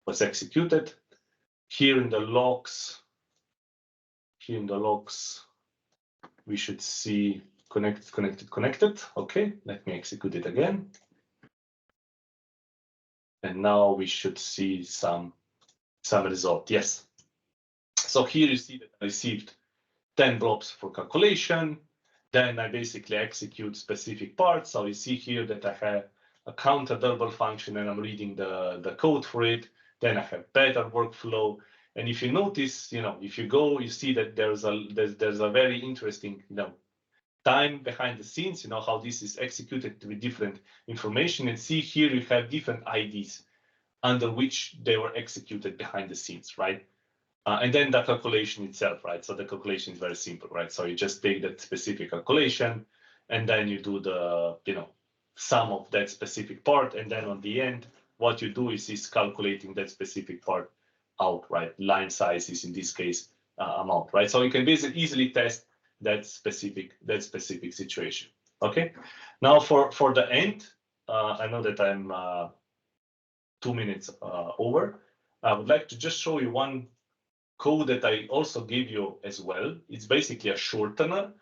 was executed. Here in the logs, here in the logs, we should see connected. Okay, let me execute it again. And now we should see some result. Yes. So here you see that I received 10 blobs for calculation. Then I basically execute specific parts. So you see here that I have a counter double function and I'm reading the code for it. Then I have better workflow. And if you notice, if you go, you see that there's a very interesting, time behind the scenes, how this is executed with different information. And see here you have different IDs under which they were executed behind the scenes, right? And then the calculation itself, right? So the calculation is very simple, right? So you just take that specific calculation and then you do the, sum of that specific part. And then on the end, what you do is calculating that specific part out, right? Line size is in this case amount, right? So you can basically easily test that specific situation. Okay. Now for the end, I know that I'm 2 minutes over. I would like to just show you one code that I also give you as well. It's basically a shortener.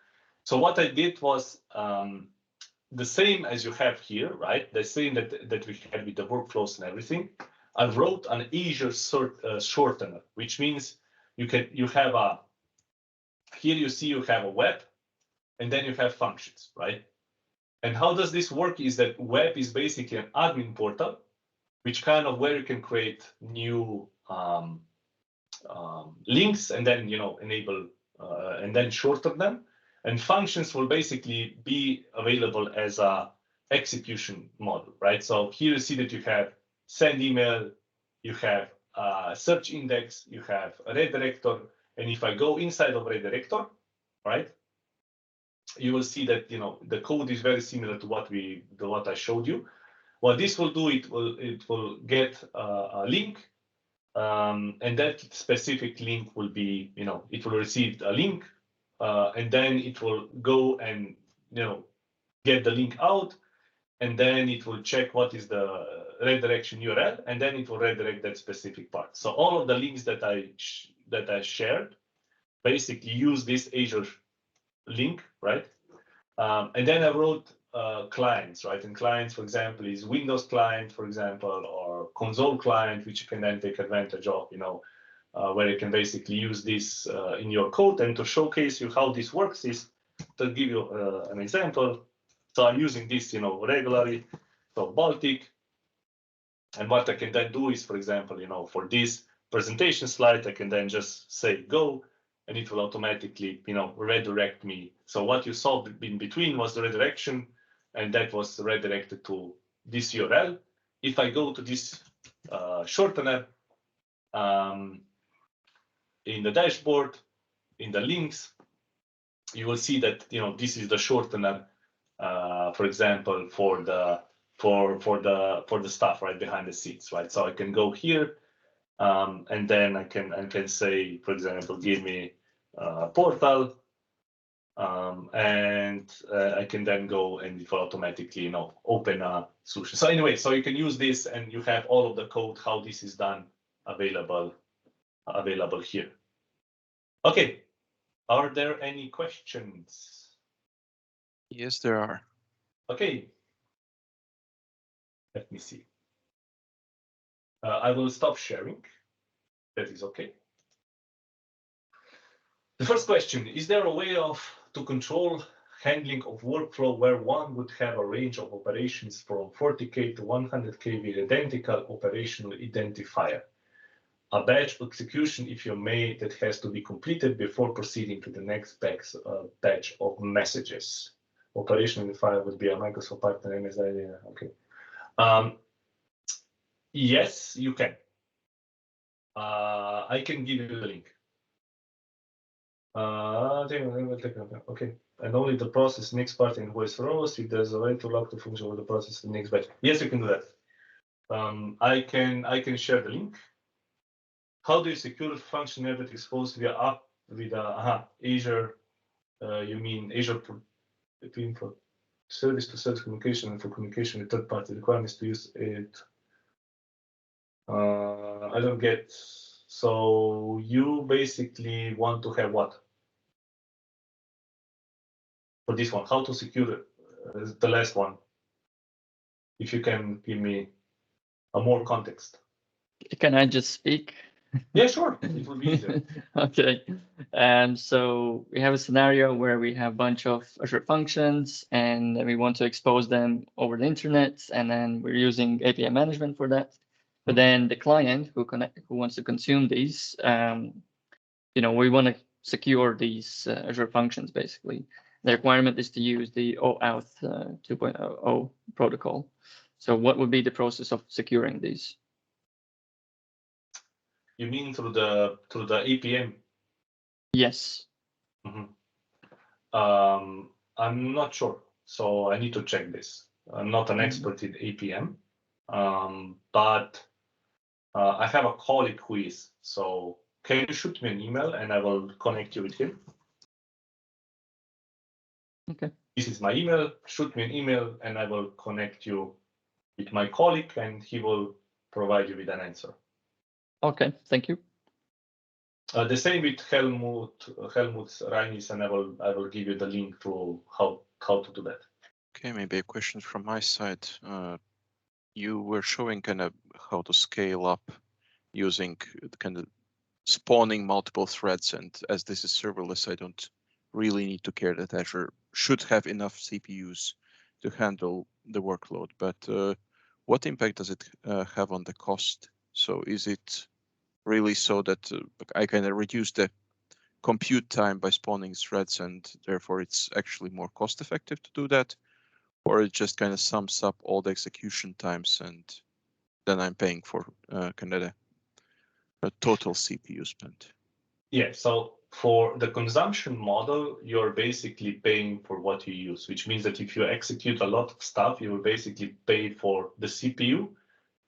So what I did was the same as you have here, right? The same that we had with the workflows and everything. I wrote an Azure shortener, which means you have a, here you see you have a web, and then you have functions, right? And how does this work is that web is basically an admin portal, which kind of where you can create new links and then enable and then shorten them. And functions will basically be available as a execution model, right? So here you see that you have send email, you have search index, you have a redirector, and if I go inside of redirector, right, you will see that the code is very similar to what I showed you. What this will do, it will get a link. And that specific link will be, it will receive a link, and then it will go and, get the link out, and then it will check what is the redirection URL, and then it will redirect that specific part. So all of the links that I shared basically use this Azure link, right? And then I wrote clients, right? And clients, for example, is Windows client, for example, or console client, which you can then take advantage of, where you can basically use this in your code. And to showcase you how this works is to give you an example. So I'm using this, regularly, so Baltic. And what I can then do is, for example, for this presentation slide, I can then just say go, and it will automatically, redirect me. So what you saw in between was the redirection, and that was redirected to this URL. If I go to this shortener in the dashboard, in the links, you will see that this is the shortener, for example, for the stuff right behind the scenes, right? So I can go here. And then I can say, for example, give me portal, and I can then go and it will automatically, open a solution. So anyway, so you can use this, and you have all of the code how this is done available here. Okay, are there any questions? Yes, there are. Okay, let me see. I will stop sharing. That is okay. The first question, is there a way to control handling of workflow where one would have a range of operations from 40K to 100K with identical operational identifier? A batch execution, if you may, that has to be completed before proceeding to the next batch of messages. Operational identifier would be a Microsoft partner MSI. Okay. Yes, you can. I can give you the link. Okay, and only the process next part in voice rows. If there's a way to lock the function with the process the next batch. Yes, you can do that. I can share the link. How do you secure functionality exposed via app with Azure? You mean Azure between for service to service communication and for communication with third party requirements to use it? I don't get. So you basically want to have what? for this one, how to secure the last one. If you can give me a more context. Can I just speak? Yeah, sure. It will be easier. Okay. So we have a scenario where we have a bunch of Azure functions and we want to expose them over the internet, and then we're using API management for that. But then the client who wants to consume these, we want to secure these Azure functions basically. The requirement is to use the OAuth 2.0 protocol. So what would be the process of securing these? You mean through the APM? Yes. I'm not sure, so I need to check this. I'm not an expert in APM, but I have a colleague who is. So can you shoot me an email and I will connect you with him? Okay. This is my email. Shoot me an email and I will connect you with my colleague and he will provide you with an answer. Okay, thank you. The same with Helmut Reinis, and I will give you the link to how to do that. Okay, maybe a question from my side. You were showing kind of how to scale up using kind of spawning multiple threads, and as this is serverless, I don't really need to care that Azure should have enough CPUs to handle the workload. But what impact does it have on the cost? So is it really so that I kind of reduce the compute time by spawning threads and therefore it's actually more cost effective to do that? Or it just kind of sums up all the execution times and then I'm paying for kind of a total CPU spent? Yeah, so for the consumption model, you're basically paying for what you use, which means that if you execute a lot of stuff, you will basically pay for the CPU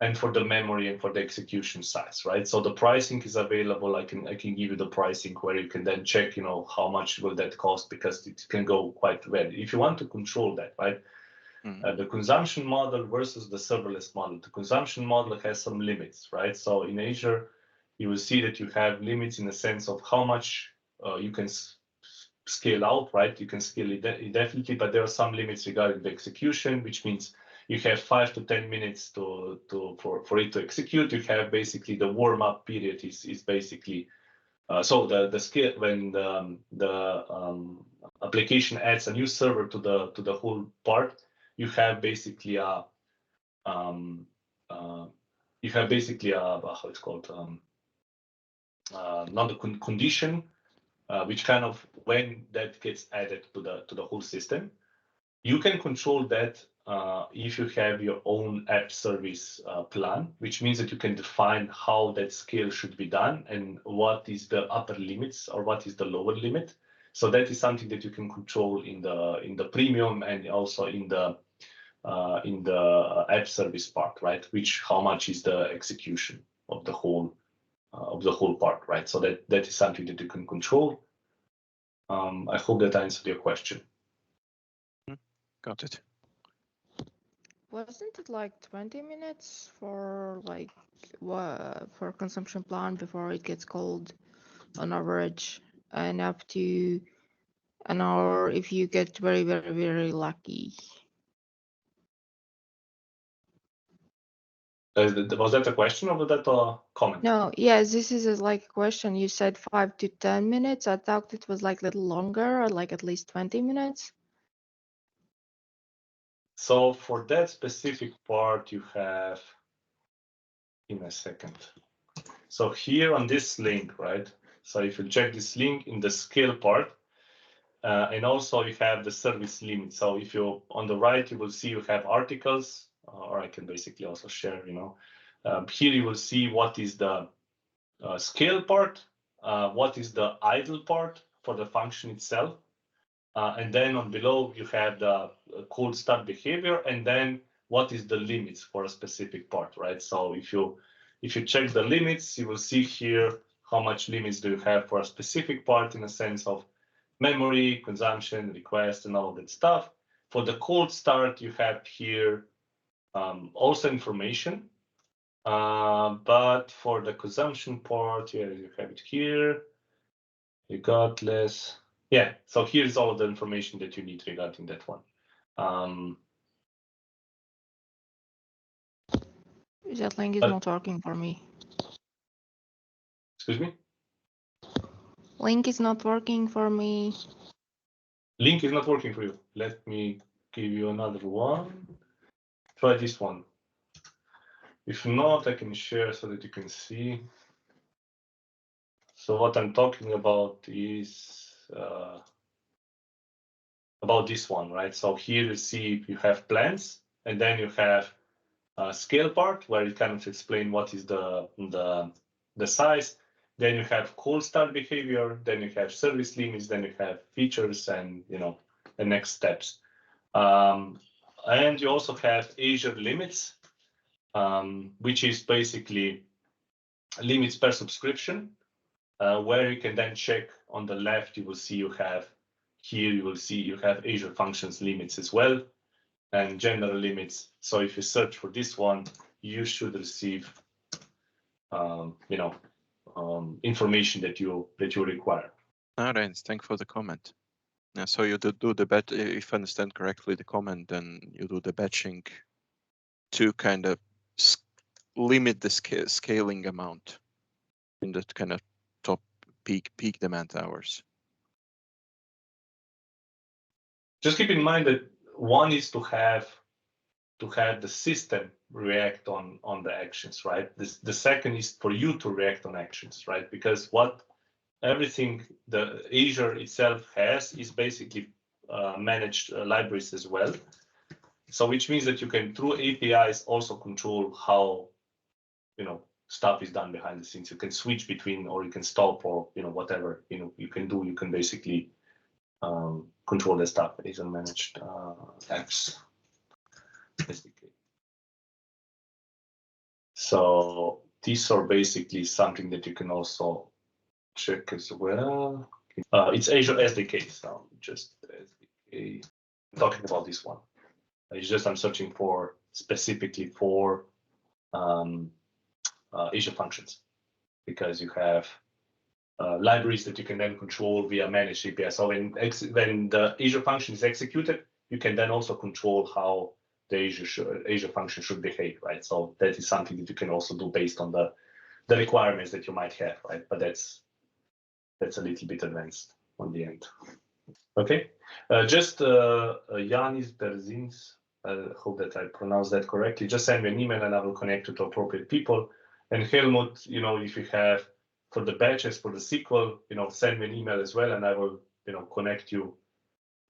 and for the memory and for the execution size, right? So the pricing is available. I can give you the pricing where you can then check, how much will that cost, because it can go quite well if you want to control that, right? The consumption model versus the serverless model. The consumption model has some limits, right? So in Azure, you will see that you have limits in the sense of how much you can scale out, right? You can scale it indefinitely, but there are some limits regarding the execution, which means you have 5 to 10 minutes for it to execute. You have basically the warm up period is basically so the scale when the application adds a new server to the whole part, you have basically a how it's called not a condition, which kind of when that gets added to the whole system. You can control that if you have your own app service plan, which means that you can define how that scale should be done and what is the upper limits or what is the lower limit. So that is something that you can control in the premium and also in the app service part, right? Which how much is the execution of the whole part, right? So that is something that you can control. I hope that answered your question. Got it. Wasn't it like 20 minutes for for consumption plan before it gets cold on average, and up to an hour if you get very, very, very lucky? Was that a question or was that a comment? No, yes, this is like a question. You said 5 to 10 minutes. I thought it was like a little longer, like at least 20 minutes. So for that specific part, you have, in a second. So here on this link, right? So if you check this link in the scale part, and also you have the service limit. So if you on the right, you will see you have articles, or I can basically also share, here you will see what is the scale part, what is the idle part for the function itself. And then on below, you have the cold start behavior, and then what is the limits for a specific part, right? So if you check the limits, you will see here how much limits do you have for a specific part in a sense of memory, consumption, request, and all that stuff. For the cold start, you have here also information. But for the consumption part, yeah, you have it here. You got less. Yeah, so here's all of the information that you need regarding that one. That link is not working for me. Excuse me? Link is not working for me. Link is not working for you. Let me give you another one. Try this one. If not, I can share so that you can see. So what I'm talking about is about this one, right? So here you see you have plans, and then you have a scale part where it kind of explain what is the size. Then you have cold start behavior. Then you have service limits. Then you have features and the next steps. And you also have Azure limits, which is basically limits per subscription, where you can then check on the left. You will see you have here. You will see you have Azure functions limits as well, and general limits. So if you search for this one, you should receive, information that you require. All right, thanks for the comment. So you do the batch, if I understand correctly, the comment, then you do the batching to kind of limit the scaling amount in that kind of top peak demand hours. Just keep in mind that one is to have the system react on the actions, right? The second is for you to react on actions, right? Because what everything the Azure itself has is basically managed libraries as well. So which means that you can, through APIs, also control how stuff is done behind the scenes. You can switch between, or you can stop, or whatever you can do. You can basically control the stuff. Azure managed apps SDK. So these are basically something that you can also check as well. It's Azure SDK, so just SDK. I'm talking about this one. It's just I'm searching for specifically for Azure functions, because you have libraries that you can then control via managed API. So when the Azure function is executed, you can then also control how the Azure function should behave, right? So that is something that you can also do based on the requirements that you might have, right? But that's a little bit advanced on the end. Okay, just Yanis Berzins, I hope that I pronounced that correctly. Just send me an email and I will connect you to appropriate people. And Helmut, if you have for the batches, for the SQL, send me an email as well, and I will, connect you.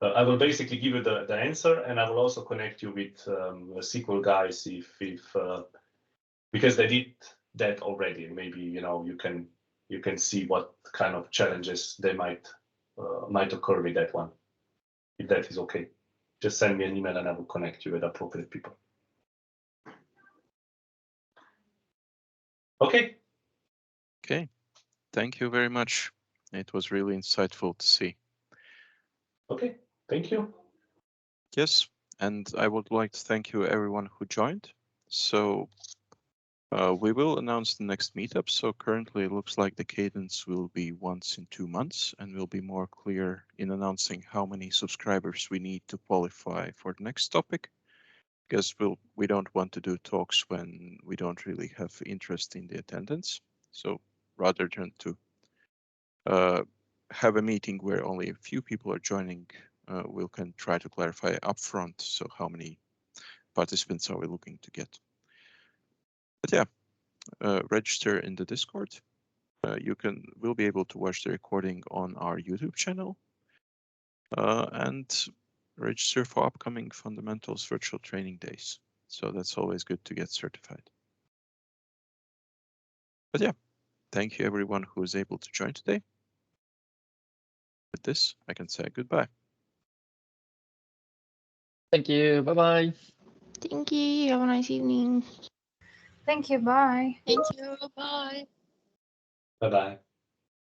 I will basically give you the answer, and I will also connect you with SQL guys if because they did that already. Maybe you can see what kind of challenges they might occur with that one. If that is okay, just send me an email and I will connect you with appropriate people. Okay. Okay, thank you very much. It was really insightful to see. Okay, thank you. Yes, and I would like to thank you everyone who joined. So we will announce the next meetup. So currently it looks like the cadence will be once in 2 months, and we'll be more clear in announcing how many subscribers we need to qualify for the next topic, because we don't want to do talks when we don't really have interest in the attendance. So rather than to have a meeting where only a few people are joining, we can try to clarify upfront. So how many participants are we looking to get? But yeah, register in the Discord. We'll be able to watch the recording on our YouTube channel, and register for upcoming fundamentals virtual training days. So that's always good to get certified. But yeah, thank you everyone who is able to join today. With this, I can say goodbye. Thank you. Bye-bye. Thank you. Have a nice evening. Thank you. Bye. Thank you. Bye. Bye-bye.